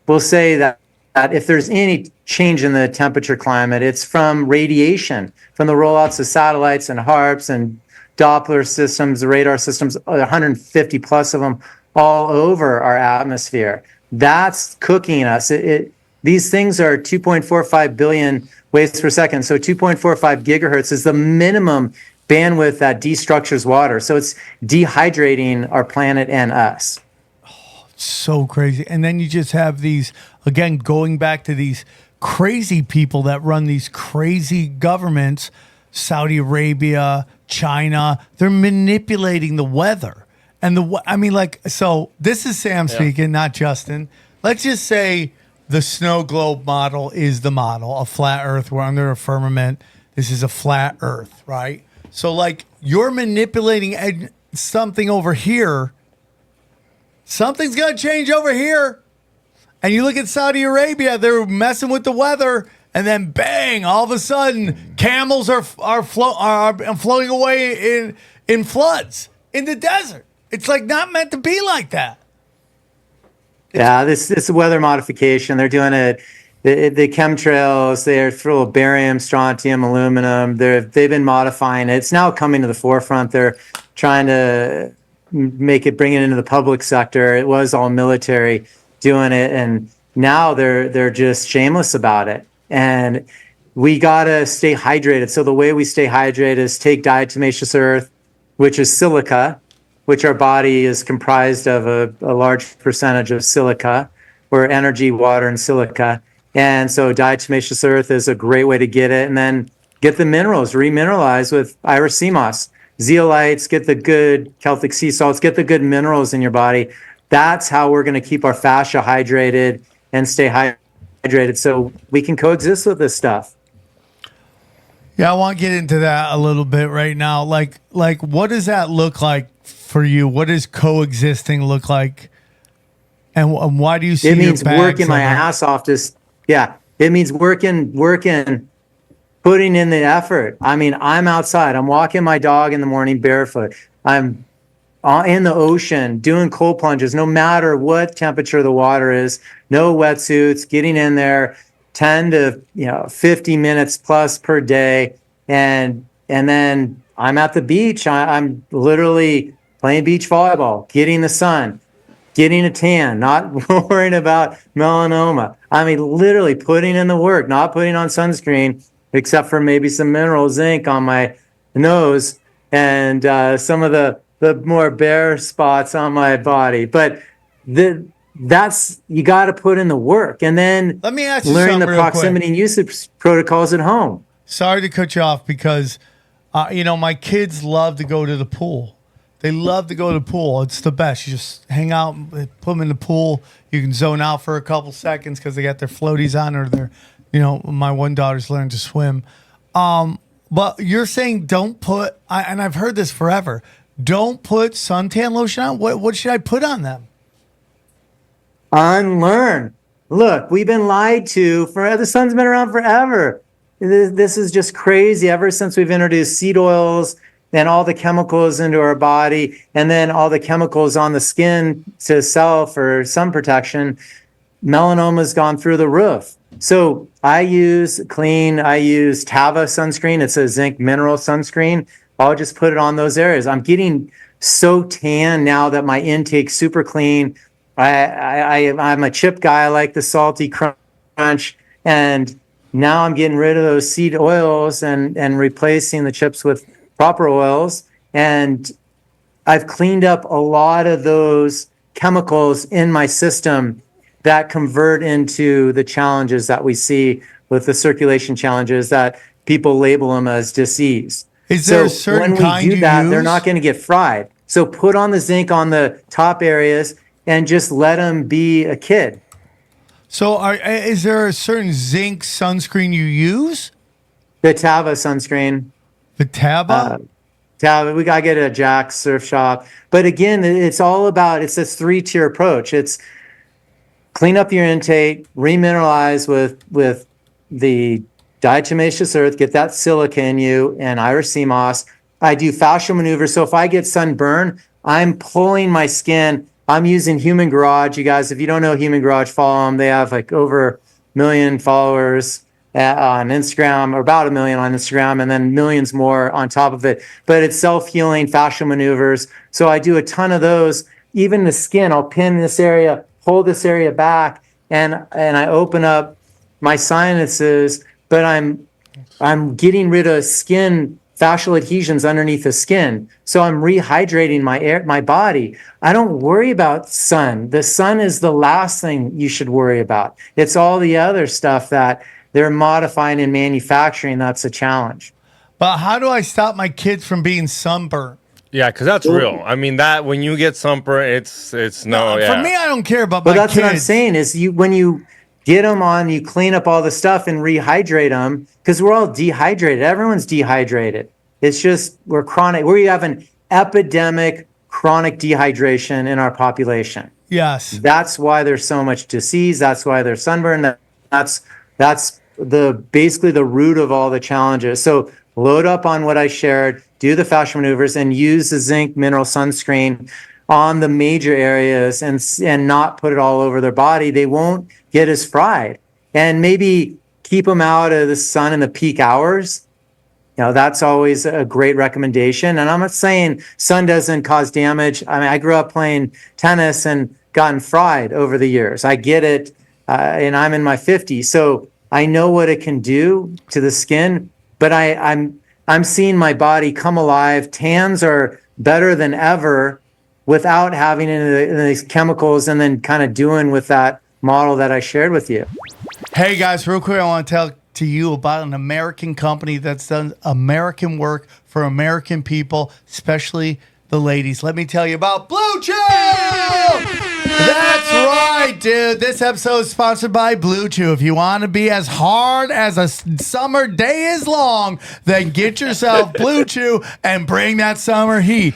will say that if there's any change in the temperature climate, it's from radiation, from the rollouts of satellites and HARPs and Doppler systems, radar systems, 150 plus of them all over our atmosphere. That's cooking us. These things are 2.45 billion waves per second. So 2.45 gigahertz is the minimum bandwidth that destructures water. So it's dehydrating our planet and us. So crazy. And then you just have these, again, going back to these crazy people that run these crazy governments, Saudi Arabia, China, they're manipulating the weather. And so this is Sam speaking, not Justin. Let's just say the snow globe model is the model, a flat earth. We're under a firmament. This is a flat earth, right? So like you're manipulating something over here. Something's going to change over here. And you look at Saudi Arabia, they're messing with the weather. And then bang, all of a sudden, camels are floating away in floods in the desert. It's like not meant to be like that. Yeah, this is weather modification. They're doing it. The chemtrails, they're full of barium, strontium, aluminum. They've been modifying it. It's now coming to the forefront. They're trying to bring it into the public sector. It was all military doing it, and now they're just shameless about it. And we gotta stay hydrated. So the way we stay hydrated is take diatomaceous earth, which is silica, which our body is comprised of a large percentage of silica, or energy, water, and silica. And so diatomaceous earth is a great way to get it. And then get the minerals, remineralize with Irish sea moss, zeolites, get the good Celtic sea salts, get the good minerals in your body. That's how we're going to keep our fascia hydrated and stay hydrated so we can coexist with this stuff. Yeah, I want to get into that a little bit right now. Like what does that look like for you? What does coexisting look like? And why do you see it means your bags working my ass off it means working, putting in the effort. I mean, I'm outside. I'm walking my dog in the morning barefoot. I'm in the ocean doing cold plunges, no matter what temperature the water is, no wetsuits, getting in there 10 to 50 minutes plus per day. And then I'm at the beach. I'm literally playing beach volleyball, getting the sun, getting a tan, not worrying about melanoma. I mean, literally putting in the work, not putting on sunscreen, except for maybe some mineral zinc on my nose and some of the more bare spots on my body. But that's you got to put in the work, and then let me ask you learn the something real proximity quick. and usage protocols at home. Sorry to cut you off because, my kids love to go to the pool. They love to go to the pool. It's the best. You just hang out, put them in the pool. You can zone out for a couple seconds because they got their floaties on, or their, my one daughter's learning to swim. But you're saying don't put, and I've heard this forever, don't put suntan lotion on? What should I put on them? Unlearn. Look, we've been lied to forever. The sun's been around forever. This is just crazy. Ever since we've introduced seed oils and all the chemicals into our body, and then all the chemicals on the skin to sell for sun protection, melanoma's gone through the roof. So I use Tava sunscreen. It's a zinc mineral sunscreen. I'll just put it on those areas. I'm getting so tan now that my intake's super clean. I'm a chip guy. I like the salty crunch. And now I'm getting rid of those seed oils and replacing the chips with proper oils. And I've cleaned up a lot of those chemicals in my system that convert into the challenges that we see with the circulation challenges that people label them as disease. Is there a certain when kind we do you that, use? they're not going to get fried. So put on the zinc on the top areas and just let them be a kid. So is there a certain zinc sunscreen you use? The Tava sunscreen. The Tava? Tava, we got to get it at Jack's Surf Shop. But again, it's all about, it's this 3-tier approach. It's clean up your intake, remineralize with the diatomaceous earth, get that silica in you, and Irish sea moss. I do fascial maneuvers. So if I get sunburn, I'm pulling my skin. I'm using Human Garage. You guys, if you don't know Human Garage, follow them. They have like over 1 million followers on Instagram, or about 1 million on Instagram, and then millions more on top of it. But it's self-healing fascial maneuvers. So I do a ton of those. Even the skin, I'll pin this area, hold this area back, and I open up my sinuses, but I'm getting rid of skin fascial adhesions underneath the skin. So I'm rehydrating my body. I don't worry about sun. The sun is the last thing you should worry about. It's all the other stuff that they're modifying and manufacturing that's a challenge. But how do I stop my kids from being sunburned? Yeah, because that's real. I mean, that when you get sunburn, it's no. Yeah. For me, I don't care about But my that's kids. what I'm saying is when you get them on, you clean up all the stuff and rehydrate them, because we're all dehydrated. Everyone's dehydrated. It's just we have an epidemic chronic dehydration in our population. Yes. That's why there's so much disease. That's why there's sunburn. That's basically the root of all the challenges. So load up on what I shared, do the fascial maneuvers, and use the zinc mineral sunscreen. on the major areas and not put it all over their body, they won't get as fried. And maybe keep them out of the sun in the peak hours. That's always a great recommendation. And I'm not saying sun doesn't cause damage. I mean, I grew up playing tennis and gotten fried over the years. I get it. And I'm in my 50s. So I know what it can do to the skin, but I'm seeing my body come alive. Tans are better than ever without having any of these chemicals and then kind of doing with that model that I shared with you. Hey guys, real quick, I want to tell to you about an American company that's done American work for American people, especially the ladies. Let me tell you about Blue Chew! That's right, dude. This episode is sponsored by Blue Chew. If you want to be as hard as a summer day is long, then get yourself Blue Chew and bring that summer heat.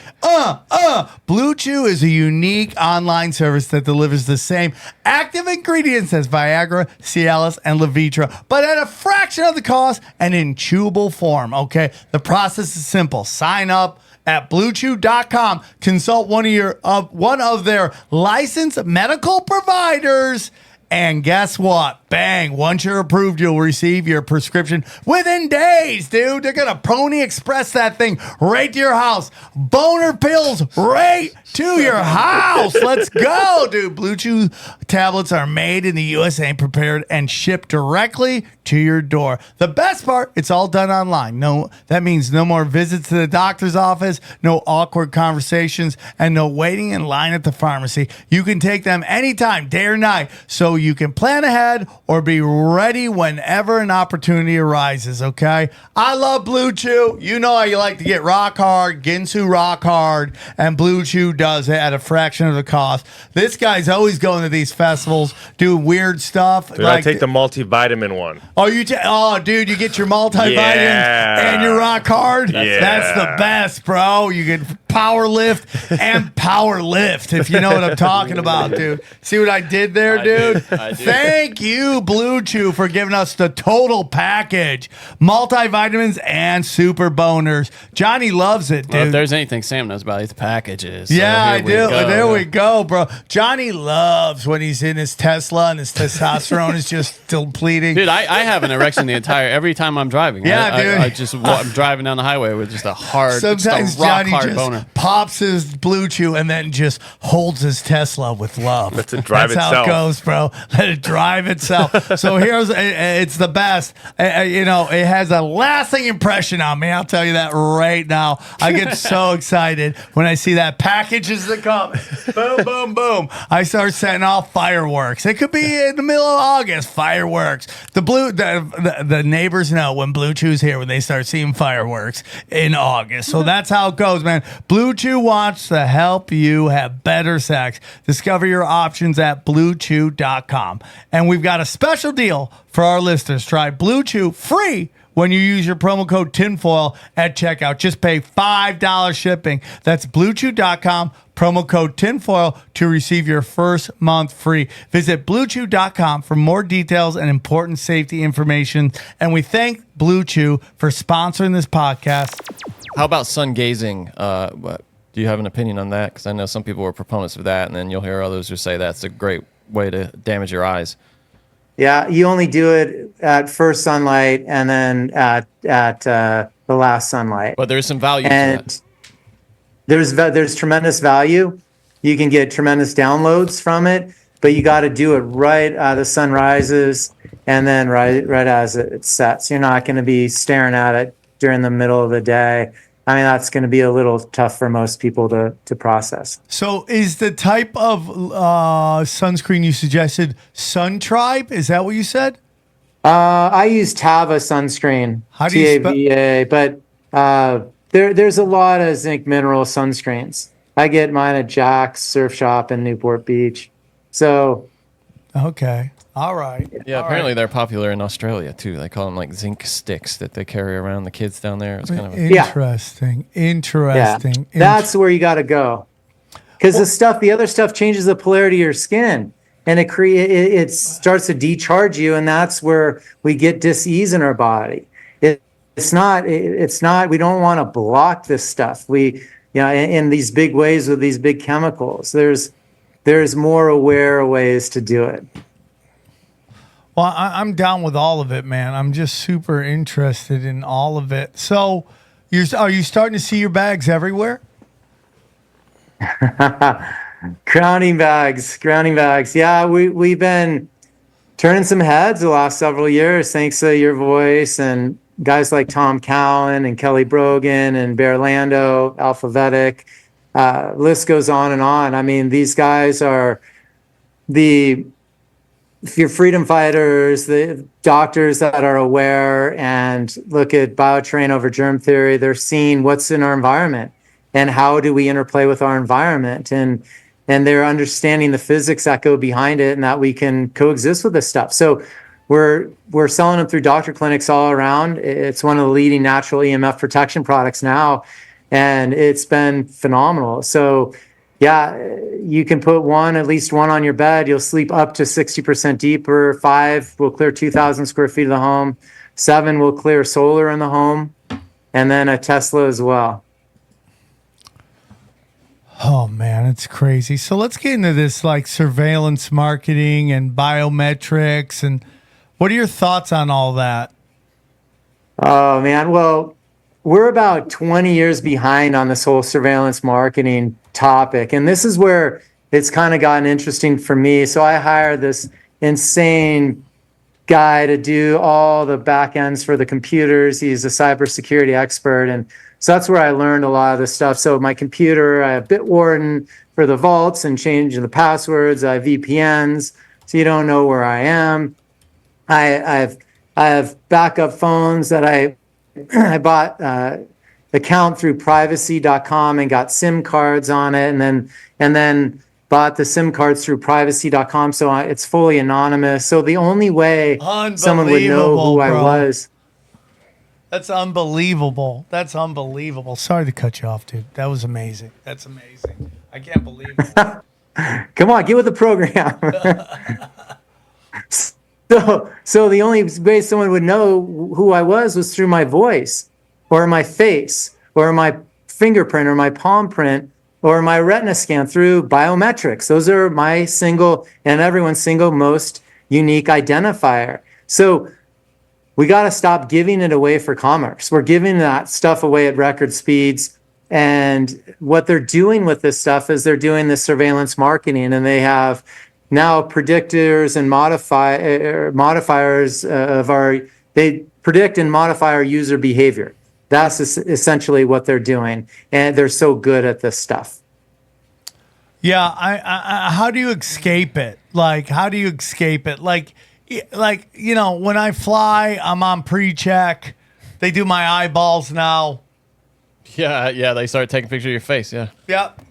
Blue Chew is a unique online service that delivers the same active ingredients as Viagra, Cialis, and Levitra, but at a fraction of the cost and in chewable form, okay? The process is simple. Sign up at BlueChew.com. Consult one of their licensed medical providers. And guess what? Bang. Once you're approved, you'll receive your prescription within days, dude. They're going to Pony Express that thing right to your house. Boner pills right to your house. Let's go, dude. Blue Chew tablets are made in the USA, prepared and shipped directly to your door. The best part, it's all done online. That means no more visits to the doctor's office, no awkward conversations, and no waiting in line at the pharmacy. You can take them anytime, day or night, so you can plan ahead or be ready whenever an opportunity arises, okay? I love Blue Chew. You know how you like to get rock hard, Ginsu rock hard, and Blue Chew does it at a fraction of the cost. This guy's always going to these festivals, doing weird stuff. Dude, I take the multivitamin one. Dude, you get your multivitamin and your rock hard? Yeah. That's the best, bro. You can power lift and power lift, if you know what I'm talking about, dude. See what I did there, dude? I do. Thank you, Blue Chew, for giving us the total package. Multivitamins and super boners. Johnny loves it, dude. Well, if there's anything Sam knows about, it's packages. So yeah, I here do. we go. There we go, bro. Johnny loves when he's in his Tesla and his testosterone is just depleting. Dude, I have an erection every time I'm driving. Yeah, dude. I'm driving down the highway with just a hard, Sometimes just a rock Johnny hard just boner. pops his Blue Chew and then just holds his Tesla with love. Lets it drive That's how it goes, bro. Let it drive itself. So it's the best. It has a lasting impression on me. I'll tell you that right now. I get so excited when I see that packages that come. Boom, boom, boom. I start setting off fireworks. It could be in the middle of August. Fireworks. The neighbors know when Blue Chew's here when they start seeing fireworks in August. So that's how it goes, man. Blue Chew wants to help you have better sex. Discover your options at BlueChew.com. And we've got a special deal for our listeners. Try Blue Chew free when you use your promo code tinfoil at checkout. Just pay $5 shipping. That's BlueChew.com, promo code tinfoil to receive your first month free. Visit BlueChew.com for more details and important safety information. And we thank Blue Chew for sponsoring this podcast. How about sun gazing? Do you have an opinion on that? Because I know some people were proponents of that, and then you'll hear others who say that's a great way to damage your eyes. Yeah, you only do it at first sunlight and then at the last sunlight. But there's some value And to that. there's tremendous value. You can get tremendous downloads from it, but you got to do it right the sun rises and then right as it sets. You're not going to be staring at it during the middle of the day. I mean, that's going to be a little tough for most people to process. So is the type of sunscreen you suggested SamTripoli? Is that what you said? I use Tava sunscreen, How do you TAVA, but there's a lot of zinc mineral sunscreens. I get mine at Jack's Surf Shop in Newport Beach. So, Okay. All right. Yeah, All apparently right. they're popular in Australia too. They call them like zinc sticks that they carry around the kids down there. It's kind of Interesting. Interesting. that's where you got to go. Because the other stuff changes the polarity of your skin, and it starts to decharge you, and that's where we get dis-ease in our body. It's not. We don't want to block this stuff. in these big ways with these big chemicals. There's more aware ways to do it. Well, I'm down with all of it, man. I'm just super interested in all of it. So, are you starting to see your bags everywhere? Grounding bags. Yeah, we've been turning some heads the last several years, thanks to your voice and guys like Tom Cowan and Kelly Brogan and Bear Lando, Alphabetic. List goes on and on. I mean, these guys are your freedom fighters, the doctors that are aware and look at bioterrain over germ theory. They're seeing what's in our environment and how do we interplay with our environment, and they're understanding the physics that go behind it and that we can coexist with this stuff. So we're selling them through doctor clinics all around. It's one of the leading natural EMF protection products now, and it's been phenomenal. So yeah, you can put at least one on your bed. You'll sleep up to 60% deeper. 5 will clear 2,000 square feet of the home. 7 will clear solar in the home, and then a Tesla as well. Oh man, it's crazy. So let's get into this like surveillance marketing and biometrics, and what are your thoughts on all that? Oh man, well, we're about 20 years behind on this whole surveillance marketing topic. And this is where it's kind of gotten interesting for me. So I hired this insane guy to do all the back ends for the computers. He's a cybersecurity expert. And so that's where I learned a lot of this stuff. So my computer, I have Bitwarden for the vaults and changing the passwords. I have VPNs, so you don't know where I am. I have backup phones that I bought account through privacy.com and got SIM cards on it, and then bought the SIM cards through privacy.com, so it's fully anonymous. So the only way someone would know who I was. That's unbelievable. That's unbelievable. Sorry to cut you off, dude. That was amazing. That's amazing. I can't believe it. Come on, get with the program. So the only way someone would know who I was through my voice or my face or my fingerprint or my palm print or my retina scan through biometrics. Those are my single and everyone's single most unique identifier. So we got to stop giving it away for commerce. We're giving that stuff away at record speeds. And what they're doing with this stuff is they're doing this surveillance marketing, and they have now predictors and modifiers they predict and modify our user behavior. That's essentially what they're doing. And they're so good at this stuff. Yeah. I how do you escape it? Like, how do you escape it? Like, you know, when I fly, I'm on pre-check. They do my eyeballs now. Yeah, they start taking pictures of your face. Yeah. Yep.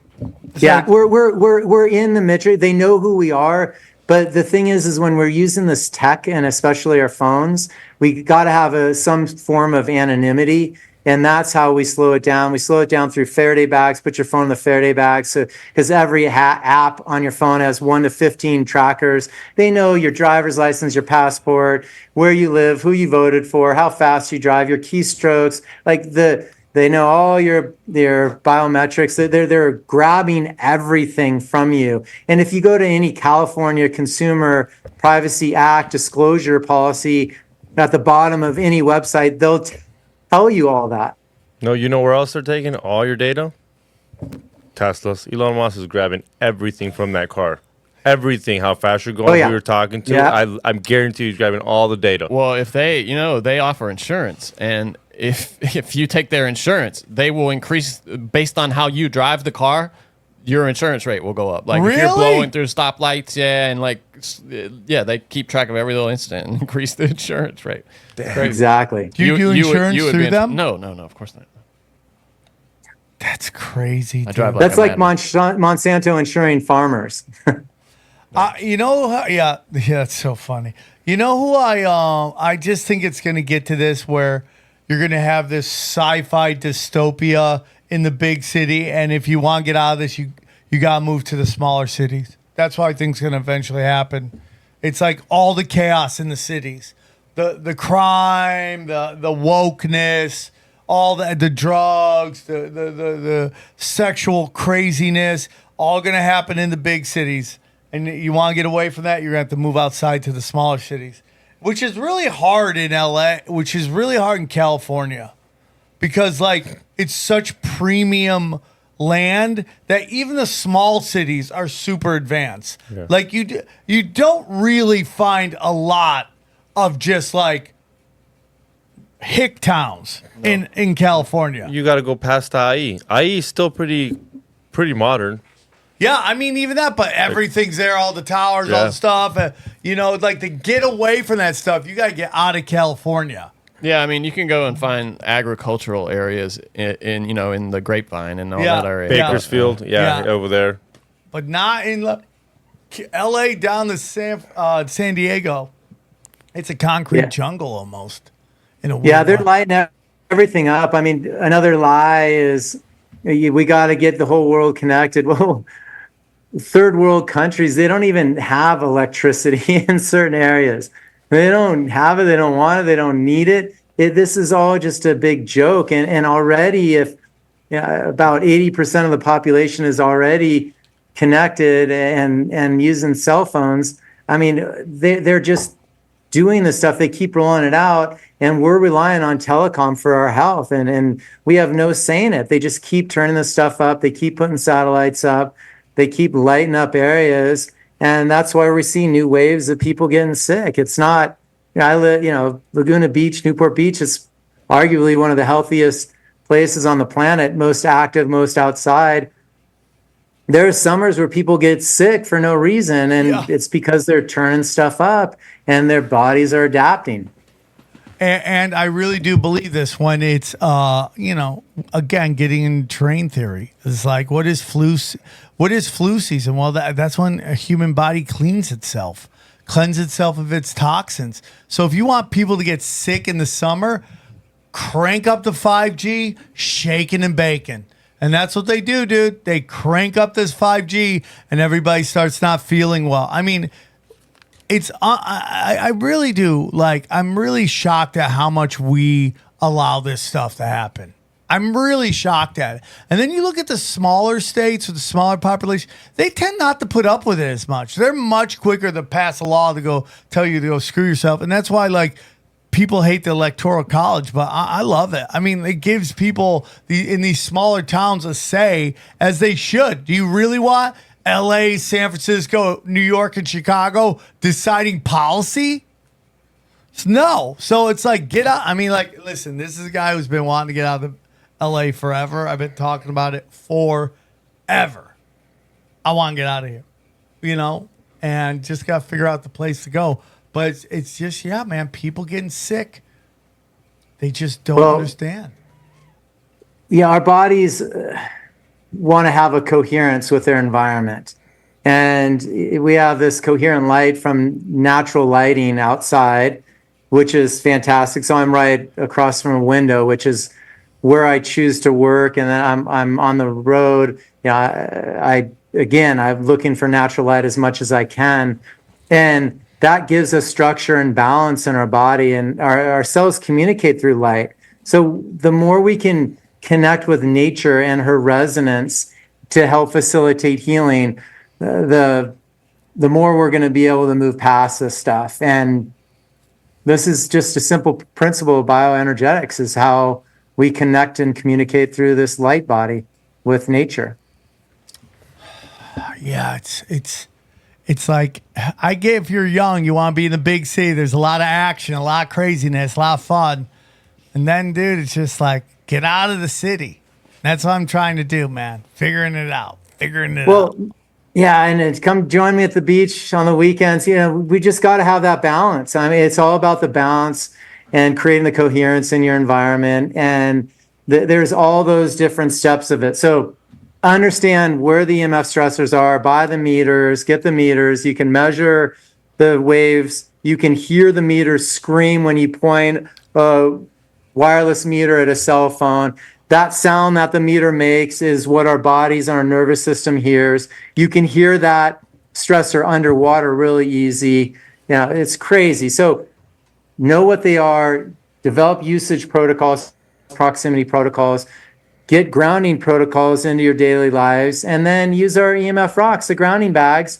Yeah, we're in the matrix. They know who we are, but the thing is when we're using this tech and especially our phones, we got to have some form of anonymity, and that's how we slow it down. We slow it down through Faraday bags. Put your phone in the Faraday bag, so because every app on your phone has 1 to 15 trackers. They know your driver's license, your passport, where you live, who you voted for, how fast you drive, your keystrokes, They know all your biometrics. They're grabbing everything from you. And if you go to any California Consumer Privacy Act disclosure policy at the bottom of any website, they'll tell you all that. No, you know where else they're taking all your data? Teslas. Elon Musk is grabbing everything from that car. Everything, how fast you're going, who you're talking to. Yeah. I'm guaranteed he's grabbing all the data. Well, if they offer insurance, and if you take their insurance, they will increase based on how you drive the car. Your insurance rate will go up. Like if you're blowing through stoplights, they keep track of every little incident and increase the insurance rate. Exactly. Do you do insurance through them? No, of course not. That's crazy. I drive That's like Monsanto insuring farmers. You know, it's so funny. You know who I just think it's going to get to this where you're going to have this sci-fi dystopia in the big city, and if you want to get out of this, you got to move to the smaller cities. That's what I think is going to eventually happen. It's like all the chaos in the cities, the crime, the wokeness, all the drugs, the sexual craziness, all going to happen in the big cities. And you want to get away from that, you're going to have to move outside to the smaller cities, which is really hard in LA, which is really hard in California, because like it's such premium land that even the small cities are super advanced. Yeah. Like you don't really find a lot of just like hick towns in California. You got to go past the IE. IE is still pretty modern. Yeah, I mean, even that, but everything's there, all the towers, all the stuff. Like to get away from that stuff, you got to get out of California. Yeah, I mean, you can go and find agricultural areas in the Grapevine and all that area. Bakersfield, over there. But not in L.A. down to San Diego. It's a concrete jungle almost. In a weird they're way. lighting everything up. I mean, another lie is we got to get the whole world connected. Well, third world countries, they don't even have electricity in certain areas. They don't have it. They don't want it. They don't need it. This is all just a big joke. And already, if about 80% of the population is already connected and using cell phones, I mean, they're just doing this stuff. They keep rolling it out, and we're relying on telecom for our health. And we have no say in it. They just keep turning this stuff up. They keep putting satellites up. They keep lighting up areas. And that's why we see new waves of people getting sick. It's not, I live, Laguna Beach, Newport Beach is arguably one of the healthiest places on the planet, most active, most outside. There are summers where people get sick for no reason, and it's because they're turning stuff up and their bodies are adapting. And I really do believe this when it's, again, getting in train theory. It's like, what is flu season? Well, that's when a human body cleanses itself of its toxins. So if you want people to get sick in the summer, crank up the 5G, shaking and baking. And that's what they do, dude. They crank up this 5G and everybody starts not feeling well. I mean, I really do. Like, I'm really shocked at how much we allow this stuff to happen. I'm really shocked at it. And then you look at the smaller states with the smaller population, they tend not to put up with it as much. They're much quicker to pass a law to go tell you to go screw yourself. And that's why, like, people hate the Electoral College, but I love it. I mean, it gives people in these smaller towns a say, as they should. Do you really want LA, San Francisco, New York, and Chicago deciding policy? No. So it's like, get out. I mean, like, listen, this is a guy who's been wanting to get out of LA forever. I've been talking about it forever. I want to get out of here, and just got to figure out the place to go. But it's just, man, people getting sick. They just don't understand. Yeah, our bodies want to have a coherence with their environment. And we have this coherent light from natural lighting outside, which is fantastic. So I'm right across from a window, which is where I choose to work. And then I'm on the road. I'm looking for natural light as much as I can. And that gives us structure and balance in our body, and our cells communicate through light. So the more we can connect with nature and her resonance to help facilitate healing, the more we're going to be able to move past this stuff. And this is just a simple principle of bioenergetics, is how we connect and communicate through this light body with nature. Yeah, it's like, if you're young, you want to be in the big city. There's a lot of action, a lot of craziness, a lot of fun. And then, dude, it's just like, get out of the city. That's what I'm trying to do, man. Figuring it out. Well, yeah, and come join me at the beach on the weekends. We just got to have that balance. I mean, it's all about the balance and creating the coherence in your environment. And there's all those different steps of it. So understand where the EMF stressors are, buy the meters, get the meters. You can measure the waves. You can hear the meters scream when you point a wireless meter at a cell phone. That sound that the meter makes is what our bodies and our nervous system hears. You can hear that stressor underwater really easy. It's crazy. So know what they are, develop usage protocols. proximity protocols, get grounding protocols into your daily lives, and then use our EMF rocks, the grounding bags,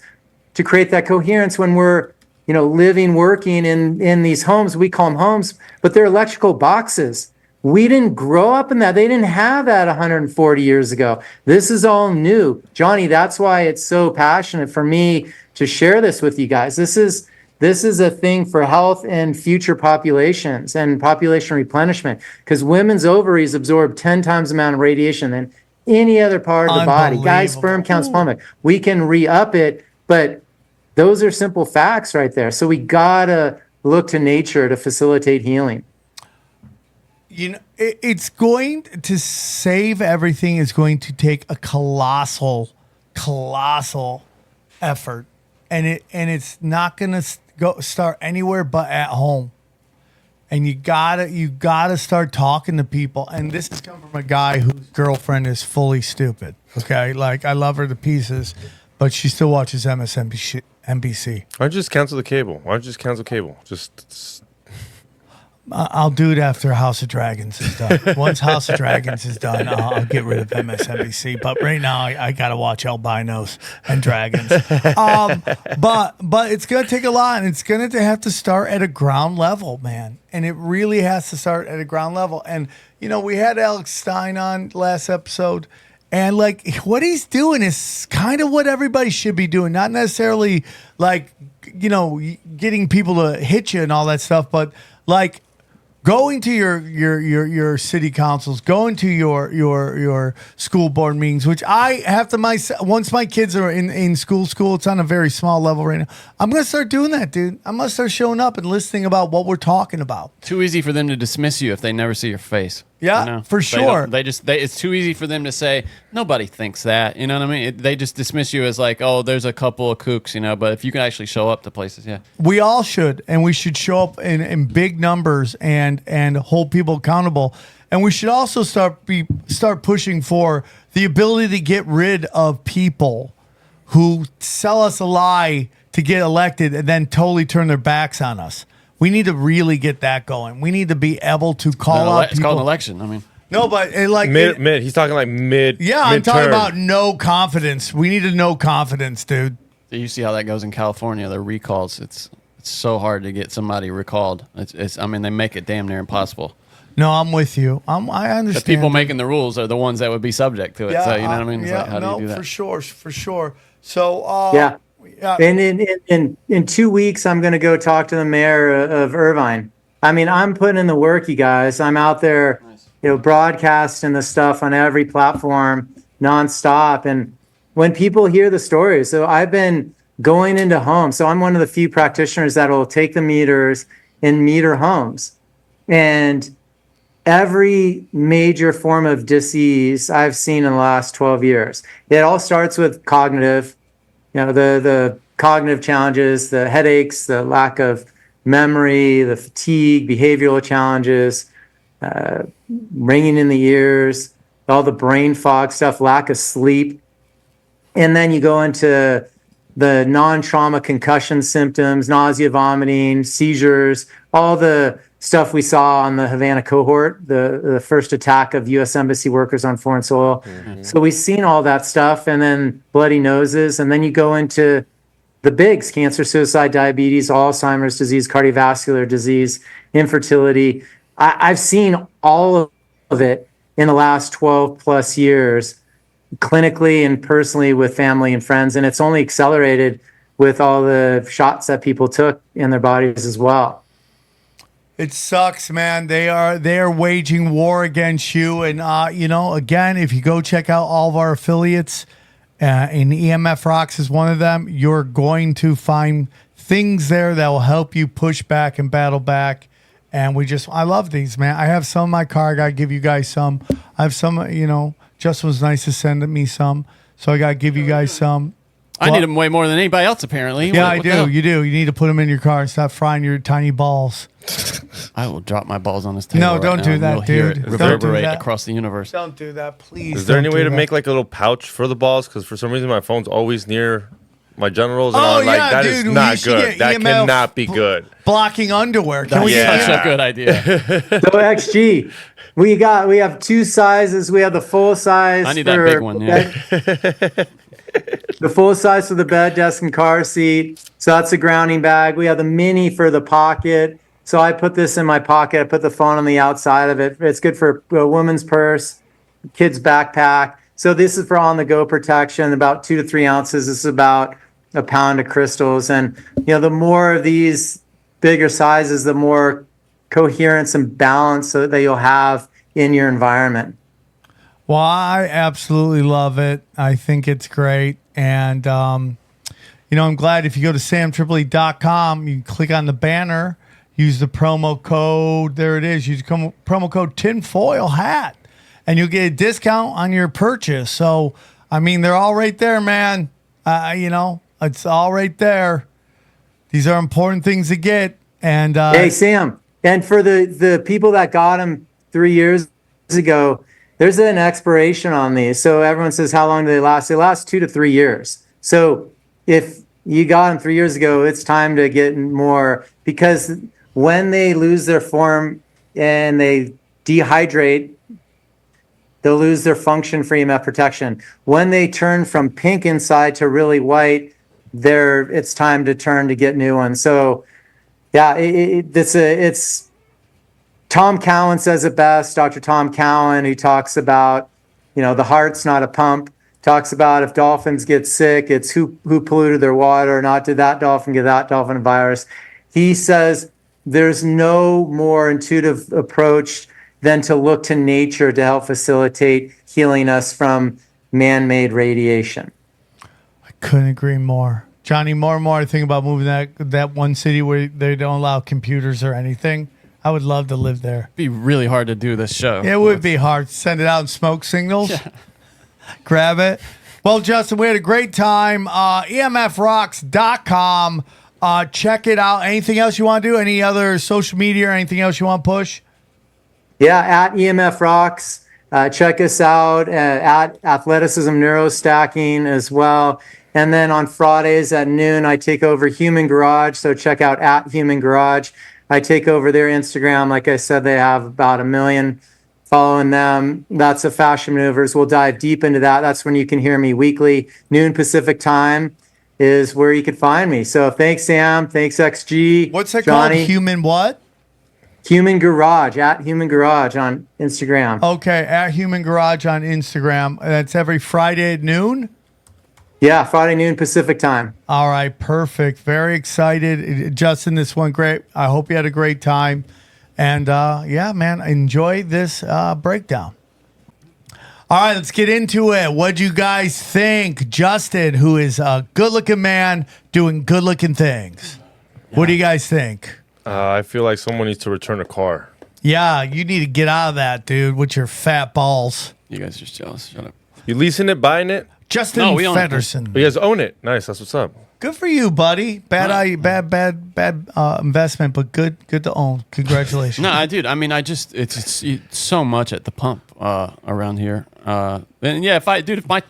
to create that coherence when we're, living, working in these homes. We call them homes, but they're electrical boxes. We didn't grow up in that. They didn't have that 140 years ago. This is all new. Johnny, that's why it's so passionate for me to share this with you guys. This is a thing for health and future populations and population replenishment, because women's ovaries absorb 10 times the amount of radiation than any other part of the body. Guys, sperm count's plummet. We can re-up it, but those are simple facts right there. So we gotta look to nature to facilitate healing. It's going to save everything. Is going to take a colossal effort, and it's not going to start anywhere but at home. And you gotta start talking to people. And this has come from a guy whose girlfriend is fully stupid. Okay, like I love her to pieces, but she still watches MSNBC. Why don't you just cancel the cable? Just I'll do it after House of Dragons is done. Once House of Dragons is done, I'll get rid of MSNBC. But right now, I got to watch albinos and dragons. But it's going to take a lot, and it's going to have to start at a ground level, man. And it really has to start at a ground level. And, we had Alex Stein on last episode, and like what he's doing is kind of what everybody should be doing. Not necessarily like, getting people to hit you and all that stuff, but like, going to your city councils, going to your school board meetings, which I have to once my kids are in school, it's on a very small level right now. I'm going to start doing that, dude. I'm going to start showing up and listening about what we're talking about. Too easy for them to dismiss you if they never see your face. Yeah, for sure. It's too easy for them to say, nobody thinks that. You know what I mean? They just dismiss you as like, oh, there's a couple of kooks, but if you can actually show up to places, yeah. We all should, and we should show up in big numbers and hold people accountable. And we should also start pushing for the ability to get rid of people who sell us a lie to get elected and then totally turn their backs on us. We need to really get that going. We need to be able to call out people. It's called an election. I mean, no, but mid. He's talking like mid. Yeah, I'm talking about no confidence. We need to no confidence, dude. You see how that goes in California? The recalls. It's so hard to get somebody recalled. I mean, they make it damn near impossible. No, I'm with you. I understand. The people making the rules are the ones that would be subject to it. Yeah, so you know what I mean? It's yeah, like, how do you do that? For sure. So yeah. And in 2 weeks, I'm going to go talk to the mayor of Irvine. I mean, I'm putting in the work, you guys. I'm out there, broadcasting the stuff on every platform nonstop. And when people hear the stories, so I've been going into homes. So I'm one of the few practitioners that will take the meters and meter homes. And every major form of disease I've seen in the last 12 years, it all starts with cognitive. The cognitive challenges, the headaches, the lack of memory, the fatigue, behavioral challenges, ringing in the ears, all the brain fog stuff, lack of sleep. And then you go into the non-trauma concussion symptoms, nausea, vomiting, seizures, all the stuff we saw on the Havana cohort, the first attack of U.S. Embassy workers on foreign soil. Mm-hmm. So we've seen all that stuff, and then bloody noses, and then you go into the bigs: cancer, suicide, diabetes, Alzheimer's disease, cardiovascular disease, infertility. I've seen all of it in the last 12 plus years, clinically and personally with family and friends, and it's only accelerated with all the shots that people took in their bodies as well. It sucks, man. They are waging war against you. And, again, if you go check out all of our affiliates, and EMF Rocks is one of them, you're going to find things there that will help you push back and battle back. And I love these, man. I have some in my car. I got to give you guys some. I have some, Justin was nice to send me some. So I got to give you guys some. I need them way more than anybody else, apparently. Yeah, I do. You do. You need to put them in your car and stop frying your tiny balls. I will drop my balls on this table. No, don't do that, dude. Reverberate across the universe. Don't do that, please. Is there any way to make like a little pouch for the balls? Because for some reason my phone's always near my genitals, and I'm like, that is not good. That cannot be good. Blocking underwear. That's such a good idea. So XG, We have two sizes. We have the full size. I need that big one, yeah. The full size for the bed, desk, and car seat. So that's a grounding bag. We have the mini for the pocket. So I put this in my pocket. I put the phone on the outside of it. It's good for a woman's purse, kid's backpack. So this is for on-the-go protection, about 2 to 3 ounces. This is about a pound of crystals. And, the more of these bigger sizes, the more coherence and balance that you'll have in your environment. Well, I absolutely love it. I think it's great. And, I'm glad if you go to SamTripoli.com, you can click on the banner, use the promo code. There it is. Use the promo code tinfoil hat, and you'll get a discount on your purchase. So, they're all right there, man. It's all right there. These are important things to get. And hey, Sam, and for the people that got them 3 years ago, there's an expiration on these. So everyone says, how long do they last? They last 2 to 3 years. So if you got them 3 years ago, it's time to get more, because when they lose their form and they dehydrate, they'll lose their function for EMF protection. When they turn from pink inside to really white, it's time to turn to get new ones. So yeah, it's Tom Cowan says it best. Dr. Tom Cowan, who talks about, the heart's not a pump, talks about if dolphins get sick, it's who polluted their water, not did that dolphin get that dolphin a virus. He says there's no more intuitive approach than to look to nature to help facilitate healing us from man-made radiation. I couldn't agree more. Johnny, more and more I think about moving that one city where they don't allow computers or anything. I would love to live there. It'd be really hard to do this show. It would be hard. Send it out in smoke signals. Yeah. Grab it. Well, Justin, we had a great time. EMFrocks.com. Check it out. Anything else you want to do? Any other social media or anything else you want to push? Yeah, at EMF Rocks. Check us out at Athleticism Neurostacking as well. And then on Fridays at noon, I take over Human Garage. So check out at Human Garage. I take over their Instagram. Like I said, they have about 1 million following them. That's the Fashion Maneuvers. We'll dive deep into that. That's when you can hear me weekly. Noon Pacific time is where you can find me. So thanks, Sam. Thanks, XG. What's that Johnny. called? Human what? Human Garage, at Human Garage on Instagram. Okay, at Human Garage on Instagram. That's every Friday at noon? Yeah, Friday noon Pacific time. All right, perfect. Very excited. Justin, this went great. I hope you had a great time. And yeah, man, enjoy this breakdown. All right, let's get into it. What'd you guys think? Justin, who is a good-looking man doing good-looking things. Yeah. What do you guys think? I feel like someone needs to return a car. Yeah, you need to get out of that, dude, with your fat balls. You guys are just jealous. Shut up. You leasing it, buying it? Justin Feddersen. You guys own it. Nice. That's what's up. Good for you, buddy. Bad investment, but good to own. Congratulations. No, dude. It's so much at the pump around here. And yeah, if my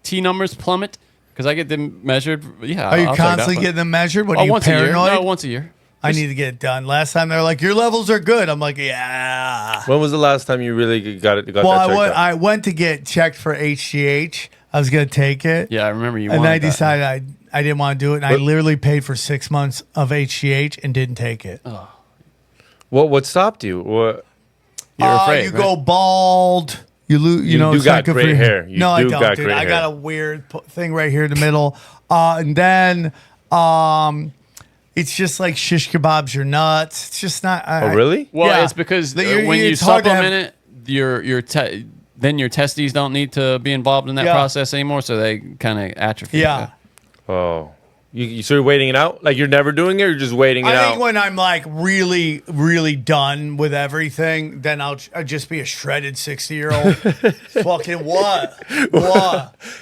T numbers plummet because I get them measured, yeah. Are you constantly getting them measured? What are you, once paranoid? A year. No, once a year. I need to get it done. Last time they're like, your levels are good. I'm like, yeah. When was the last time you really got that checked out? I went to get checked for HGH. I was going to take it. Yeah, I remember you. And then I decided I didn't want to do it. And I literally paid for 6 months of HGH and didn't take it. Oh. What stopped you? What? You're afraid, you go bald. You lose. You know, do it's got not good great for hair. You no, I do don't, got dude. great I got hair. a weird thing right here in the middle. And then it's just like shish kebabs your nuts. It's just not. Oh, really? Well, yeah. it's because when you supplement it, then your testes don't need to be involved in that process anymore, so they kind of atrophy. Yeah. Oh. So you're waiting it out? Like you're never doing it, or you're just waiting it out? I think when I'm like really, really done with everything, then I'll just be a shredded 60-year-old. Fucking what?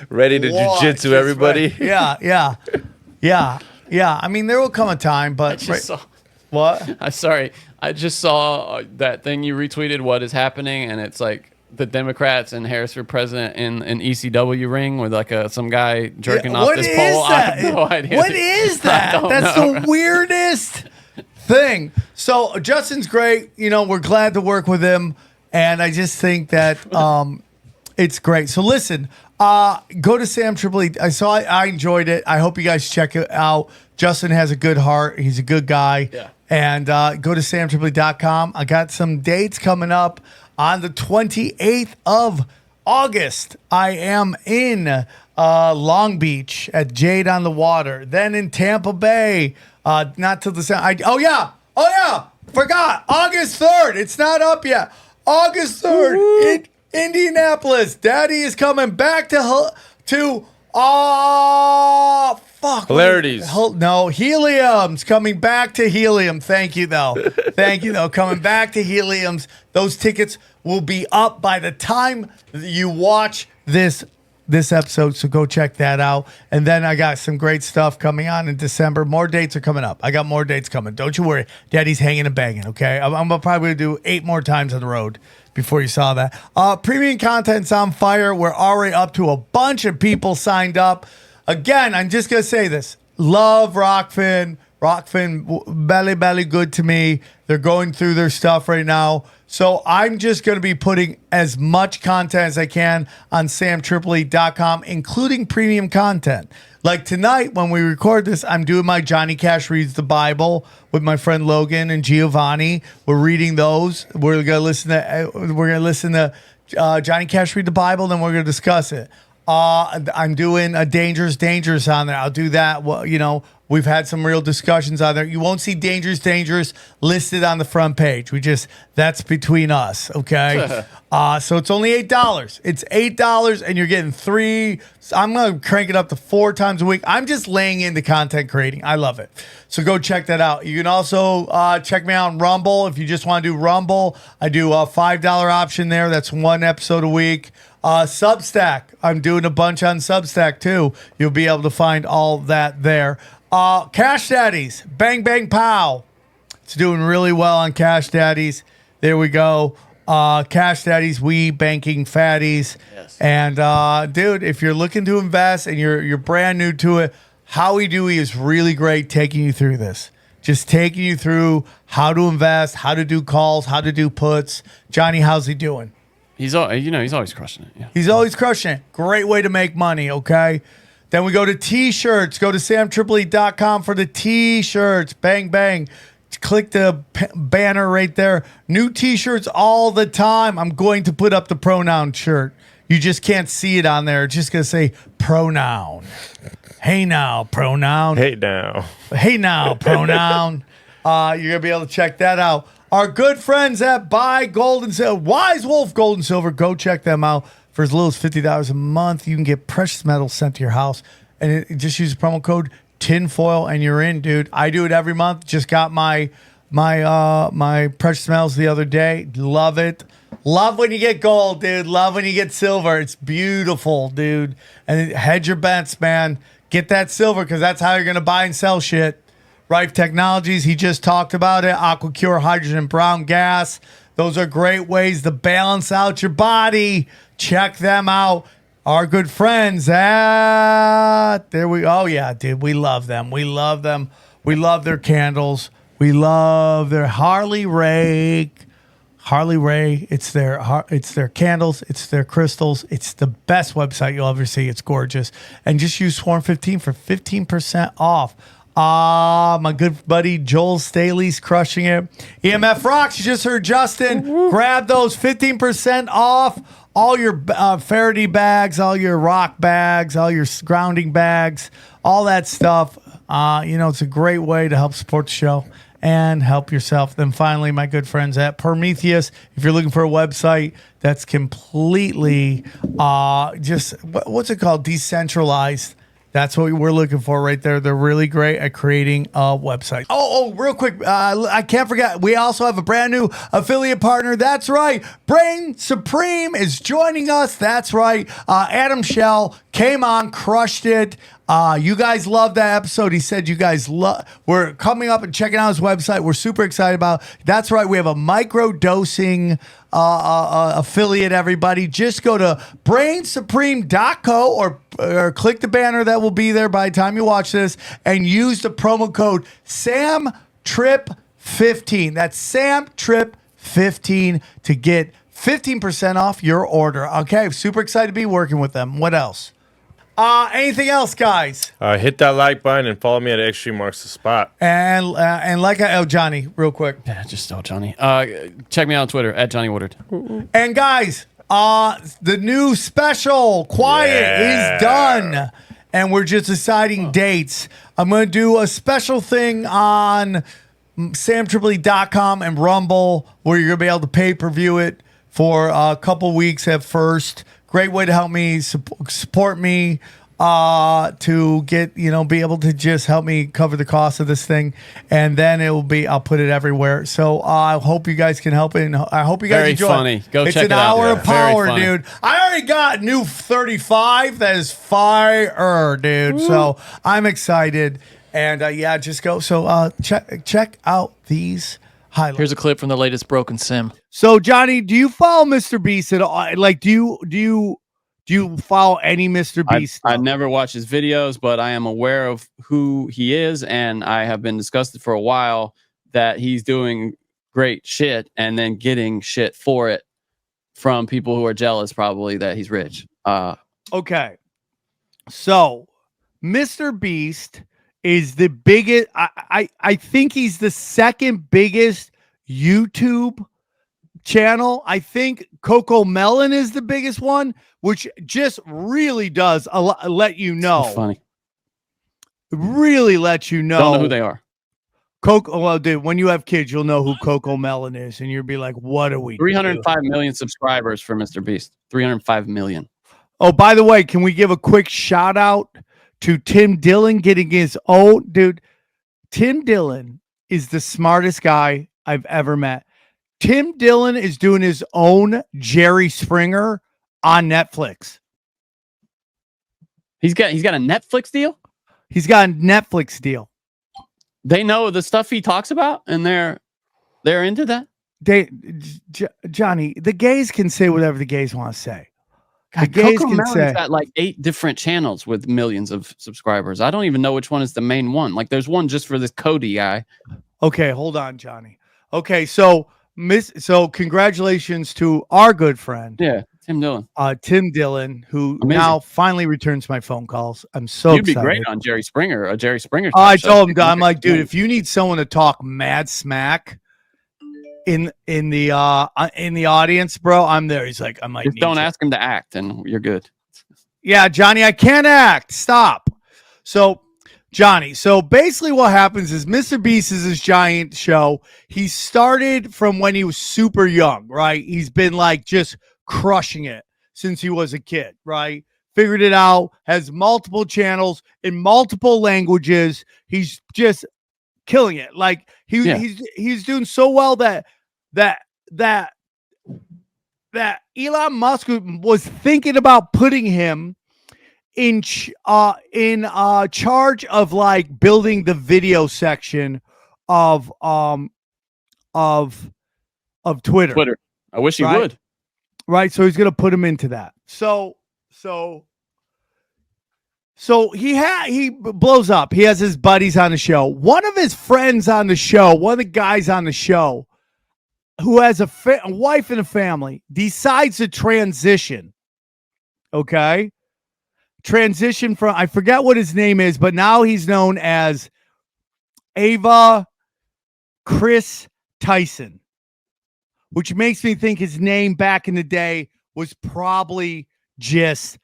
Ready to jujitsu everybody? Yeah. I mean, there will come a time, but what? I'm sorry. I just saw that thing you retweeted. What is happening? And it's like the Democrats and Harris for president in an ECW ring with like some guy jerking off this pole. I have no idea. What is that? That's the weirdest thing. So Justin's great. You know, we're glad to work with him. And I just think that it's great. So listen, go to Sam Tripoli. I enjoyed it. I hope you guys check it out. Justin has a good heart. He's a good guy. Yeah. And go to SamTripoli.com. I got some dates coming up on the 28th of August. I am in Long Beach at Jade on the Water. Then in Tampa Bay. Not till the oh yeah. Forgot. August 3rd. It's not up yet. August 3rd in Indianapolis. Daddy is coming back to Hilarities. No, Helium's coming back to Helium. Thank you, though. Coming back to Helium's. Those tickets will be up by the time you watch this episode, so go check that out. And then I got some great stuff coming on in December. More dates are coming up. I got more dates coming. Don't you worry. Daddy's hanging and banging, okay? I'm probably going to do 8 more times on the road before you saw that. Premium content's on fire. We're already up to a bunch of people signed up. Again, I'm just going to say this. Love Rockfin. Rockfin, belly good to me. They're going through their stuff right now. So I'm just going to be putting as much content as I can on SamTripoli.com, including premium content. Like tonight, when we record this, I'm doing my Johnny Cash Reads the Bible with my friend Logan and Giovanni. We're reading those. We're going to listen to Johnny Cash Read the Bible, then we're going to discuss it. I'm doing a Dangerous on there. I'll do that. Well, we've had some real discussions on there. You won't see Dangerous listed on the front page. That's between us, okay? So it's only $8. It's $8 and you're getting 3. I'm going to crank it up to 4 times a week. I'm just laying into content creating. I love it. So go check that out. You can also check me out on Rumble. If you just want to do Rumble, I do a $5 option there. That's 1 episode a week. Substack. I'm doing a bunch on Substack too. You'll be able to find all that there. Cash Daddies. Bang, bang, pow. It's doing really well on Cash Daddies. There we go. Cash Daddies, we banking fatties. Yes. And dude, if you're looking to invest and you're brand new to it, Howie Dewey is really great taking you through this. Just taking you through how to invest, how to do calls, how to do puts. Johnny, how's he doing? He's always crushing it. Yeah. He's always crushing it. Great way to make money, okay? Then we go to T-shirts. Go to SamTripoli.com for the T-shirts. Bang, bang. Click the banner right there. New T-shirts all the time. I'm going to put up the pronoun shirt. You just can't see it on there. It's just going to say pronoun. Hey now, pronoun. Hey now. Hey now, pronoun. You're going to be able to check that out. Our good friends at Buy Gold and Silver, Wise Wolf Gold and Silver, go check them out. For as little as $50 a month, you can get precious metals sent to your house. And just use the promo code TINFOIL and you're in, dude. I do it every month. Just got my precious metals the other day. Love it. Love when you get gold, dude. Love when you get silver. It's beautiful, dude. And hedge your bets, man. Get that silver because that's how you're going to buy and sell shit. Rife Technologies, he just talked about it. AquaCure Hydrogen and Brown Gas. Those are great ways to balance out your body. Check them out. Our good friends at oh yeah, dude, we love them. We love them. We love their candles. We love their Harley Ray. It's their candles. It's their crystals. It's the best website you'll ever see. It's gorgeous. And just use Swarm15 for 15% off. My good buddy Joel Staley's crushing it. EMF Rocks, you just heard Justin. Grab those 15% off all your Faraday bags, all your rock bags, all your grounding bags, all that stuff. It's a great way to help support the show and help yourself. Then finally, my good friends at Prometheus, if you're looking for a website that's completely what's it called? Decentralized. That's what we're looking for right there. They're really great at creating a website. Oh, real quick. I can't forget. We also have a brand new affiliate partner. That's right. Brain Supreme is joining us. That's right. Adam Shell came on, crushed it. You guys loved that episode. He said you guys we're coming up and checking out his website. We're super excited about. That's right. We have a micro dosing affiliate, everybody. Just go to brainsupreme.co or click the banner that will be there by the time you watch this and use the promo code SamTrip15. That's SamTrip15 to get 15% off your order. Okay, super excited to be working with them. What else? Anything else, guys? Hit that like button and follow me at Extreme Marks the Spot. And like Johnny, real quick. Yeah, just Johnny. Check me out on Twitter at Johnny Woodard. And guys, the new special Quiet is done, and we're just deciding dates. I'm going to do a special thing on SamTripoli.com and Rumble, where you're going to be able to pay-per-view it for a couple weeks at first. Great way to help me support me to get, be able to just help me cover the cost of this thing. And then I'll put it everywhere. So I hope you guys can help it. And I hope you guys Very enjoy funny. it. Go it's check an it out. hour Yeah. of power, Very funny. dude. I already got new 35. That is fire, dude. So I'm excited. And just go. So check out these highlights. Here's a clip from the latest Broken Sim. So Johnny, do you follow Mr. Beast at all? Like, do you follow any Mr. Beast? I never watch his videos, but I am aware of who he is, and I have been disgusted for a while that he's doing great shit and then getting shit for it from people who are jealous, probably, that he's rich. Okay. So Mr. Beast is the biggest. I think he's the second biggest YouTube channel. I think Coco Melon is the biggest one, which just really does let you know. So funny. Really let you know. Don't know who they are. Coco, well, dude, when you have kids, you'll know who Coco Melon is, and you'll be like, "What are we?" 305 million subscribers for Mr. Beast. 305 million. Oh, by the way, can we give a quick shout out to Tim Dillon getting his own dude? Tim Dillon is the smartest guy I've ever met. Tim Dillon is doing his own Jerry Springer on Netflix. He's got a Netflix deal? He's got a Netflix deal. They know the stuff he talks about, and they're into that. Johnny, the gays can say whatever the gays want to say. God, Coco Melon's got like 8 different channels with millions of subscribers. I don't even know which one is the main one. Like, there's one just for this Cody guy. Okay, hold on, Johnny. Okay, so congratulations to our good friend. Yeah, Tim Dillon. Tim Dillon, who Amazing. now finally returns my phone calls. I'm so You'd be excited. great on Jerry Springer, a Jerry Springer. I told him, I'm like, dude, if you need someone to talk mad smack in the audience, bro, I'm there. He's like, I might just need don't you. ask him to act, and you're good. Yeah, Johnny, I can't act. Stop. So, Johnny, so basically what happens is Mr. Beast is his giant show. He started from when he was super young, right? He's been like just crushing it since he was a kid, right? Figured it out, has multiple channels in multiple languages. He's just killing it. Like he's doing so well that Elon Musk was thinking about putting him in charge of like building the video section of Twitter. I wish he Right? would. Right, so he's gonna put him into that. So he blows up. He has his buddies on the show. One of his friends on the show, one of the guys on the show, who has a wife and a family, decides to transition. Okay. Transition from, I forget what his name is, but now he's known as Chris Tyson, which makes me think his name back in the day was probably just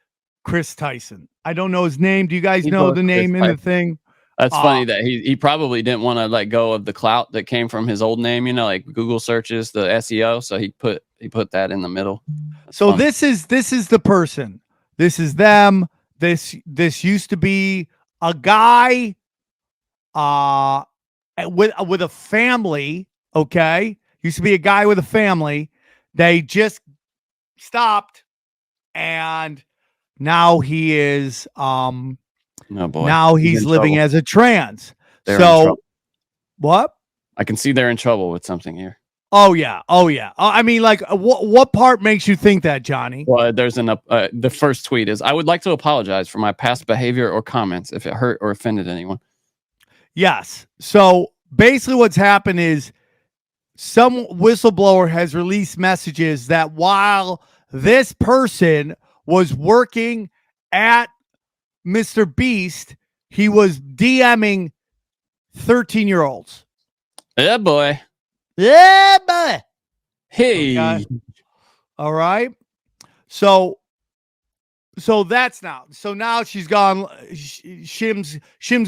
Chris Tyson. I don't know his name. Do you guys know the name in the thing? That's funny that he probably didn't want to let go of the clout that came from his old name, like Google searches, the SEO. So he put that in the middle. That's so funny. this is the person. This is them. This used to be a guy with a family, okay? Used to be a guy with a family. They just stopped, and now he is oh boy. now he's living trouble. as a trans. They're in So trouble. what? I can see they're in trouble with something here. Oh yeah. I mean, like, what part makes you think that, Johnny? Well, there's the first tweet is, I would like to apologize for my past behavior or comments if it hurt or offended anyone. Yes. So basically what's happened is some whistleblower has released messages that while this person was working at Mr. Beast, he was DMing 13-year-olds. Yeah, boy. Yeah, boy. Hey. Okay. All right. So that's now. So now she's gone. Shim's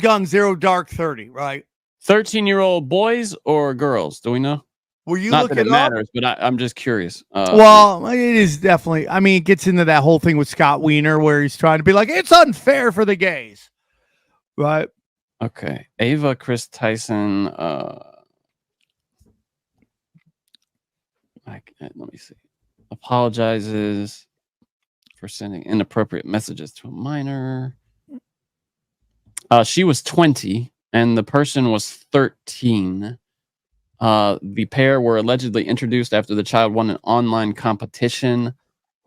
gone 0 dark 30. Right. 13-year-old boys or girls? Do we know? Were you Not looking that it up? matters, but I'm just curious. Well, it is definitely. I mean, it gets into that whole thing with Scott Wiener where he's trying to be like, it's unfair for the gays. Right. Okay. Ava Chris Tyson. Let me see. Apologizes for sending inappropriate messages to a minor. She was 20 and the person was 13. The pair were allegedly introduced after the child won an online competition.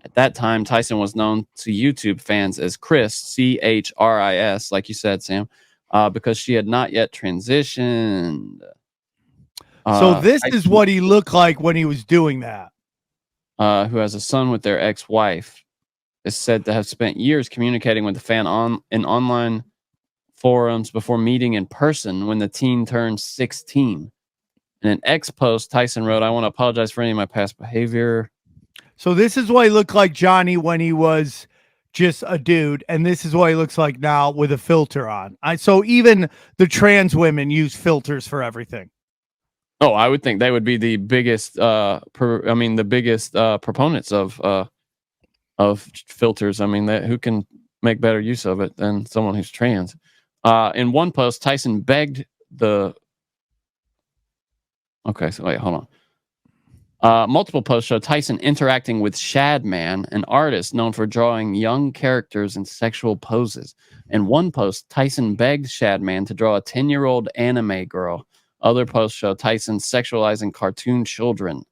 At that time, Tyson was known to YouTube fans as Chris, Chris, like you said, Sam, because she had not yet transitioned. So this is what he looked like when he was doing that. Who has a son with their ex-wife, is said to have spent years communicating with the fan in online forums before meeting in person when the teen turned 16. In an X post, Tyson wrote, "I want to apologize for any of my past behavior." So this is what he looked like, Johnny, when he was just a dude, and this is what he looks like now with a filter on. So even the trans women use filters for everything. Oh, I would think they would be the biggest. The biggest proponents of filters. I mean, who can make better use of it than someone who's trans? In one post, Tyson begged the. Okay, so wait, hold on. Multiple posts show Tyson interacting with Shadman, an artist known for drawing young characters in sexual poses. In one post, Tyson begged Shadman to draw a 10-year-old anime girl. Other posts show Tyson sexualizing cartoon children.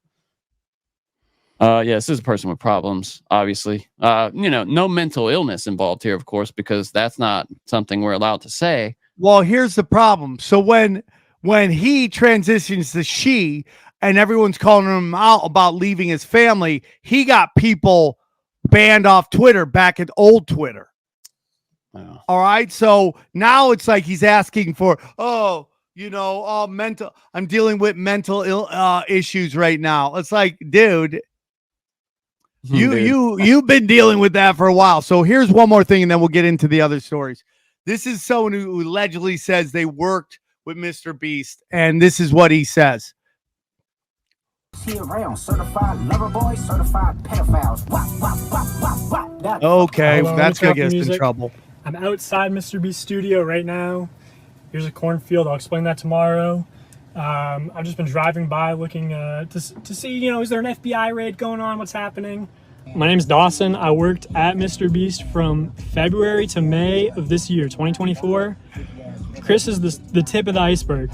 This is a person with problems, obviously. No mental illness involved here, of course, because that's not something we're allowed to say. Well, here's the problem. So when he transitions to she and everyone's calling him out about leaving his family, he got people banned off Twitter back at old Twitter. Oh. All right. So now it's like he's asking for, mental. I'm dealing with mental issues right now. It's like, dude, you've been dealing with that for a while. So here's one more thing, and then we'll get into the other stories. This is someone who allegedly says they worked with Mr. Beast, and this is what he says. Around certified lover boys, certified pedophiles. Okay, that's gonna get us in trouble. I'm outside Mr. Beast's studio right now. Here's a cornfield. I'll explain that tomorrow. I've just been driving by looking to see, is there an FBI raid going on? What's happening? My name's Dawson. I worked at Mr. Beast from February to May of this year, 2024. Chris is the tip of the iceberg.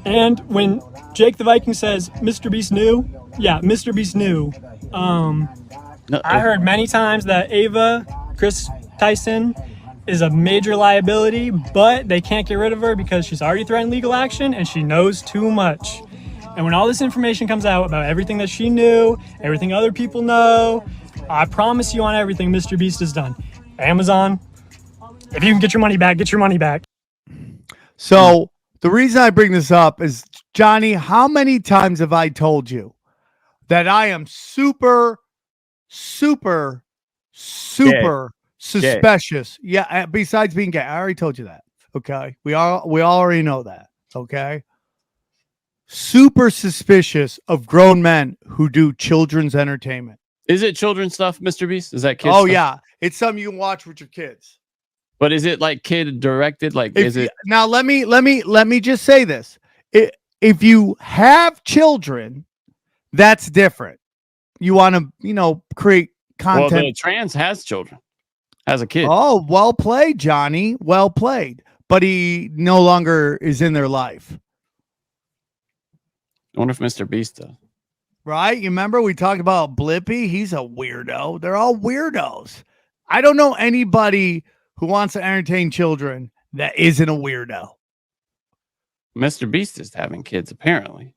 And when Jake the Viking says Mr. Beast knew, yeah, Mr. Beast knew. I heard many times that Ava, Chris Tyson, is a major liability, but they can't get rid of her because she's already threatened legal action and she knows too much. And when all this information comes out about everything that she knew, everything other people know, I promise you on everything Mr. Beast has done. Amazon, if you can get your money back, get your money back. So the reason I bring this up is, Johnny, how many times have I told you that I am super suspicious? Yeah, besides being gay. I already told you that. Okay. We already know that. Okay. Super suspicious of grown men who do children's entertainment. Is it children's stuff, Mr. Beast? Is that kids? Oh, stuff? yeah. It's something you can watch with your kids. But is it like kid directed? Like, is it? Now, let me just say this. If you have children, that's different. You want to, create content. Well, the trans has children, has a kid. Oh, well played, Johnny. Well played. But he no longer is in their life. I wonder if Mr. Beast does. Right? You remember we talked about Blippi? He's a weirdo. They're all weirdos. I don't know anybody who wants to entertain children that isn't a weirdo. Mr. Beast is having kids, apparently.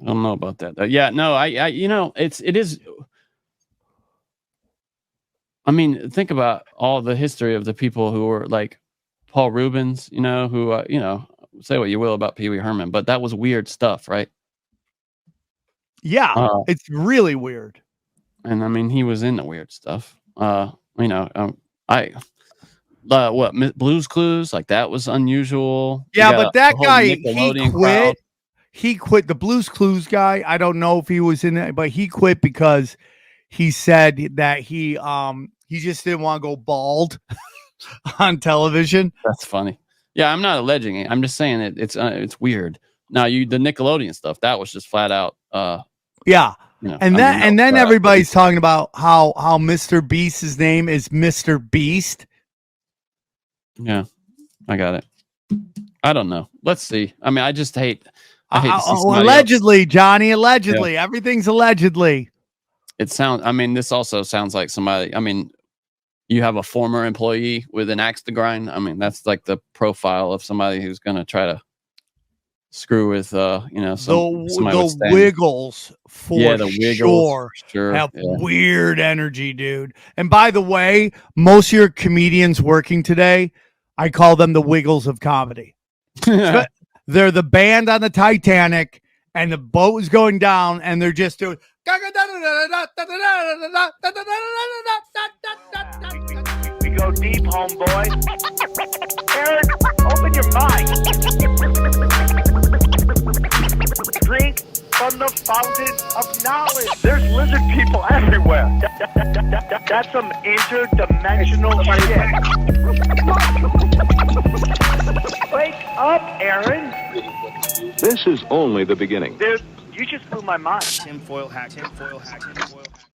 I don't know about that. Yeah, no, I it is. I mean, think about all the history of the people who were like Paul Rubens, who, say what you will about Pee Wee Herman, but that was weird stuff, right? Yeah, it's really weird. And I mean, he was into weird stuff. What Blue's Clues, like that was unusual. Yeah, but that guy, he Nickelodeon quit. crowd. He quit. The Blues Clues guy, I don't know if he was in it, but he quit because he said that he just didn't want to go bald on television. That's funny. Yeah, I'm not alleging it. I'm just saying it's weird. Now the Nickelodeon stuff, that was just flat out. Yeah. And then everybody's talking about how Mr. Beast's name is Mr. Beast. Yeah, I got it. I don't know. Let's see. I mean, I just hate. I hate to see allegedly, Johnny. Allegedly, everything's allegedly. It sounds. I mean, this also sounds like somebody. I mean, you have a former employee with an axe to grind. I mean, that's like the profile of somebody who's going to try to screw with, the Wiggles for sure have weird energy, dude. And by the way, most of your comedians working today, I call them the Wiggles of comedy. They're the band on the Titanic, and the boat is going down, and they're just doing. We go deep, homeboy. Aaron, open your mind. Drink from the fountain of knowledge. There's lizard people everywhere. That's some interdimensional shit. Wake up, Aaron. This is only the beginning. Dude, you just blew my mind. Tinfoil hat.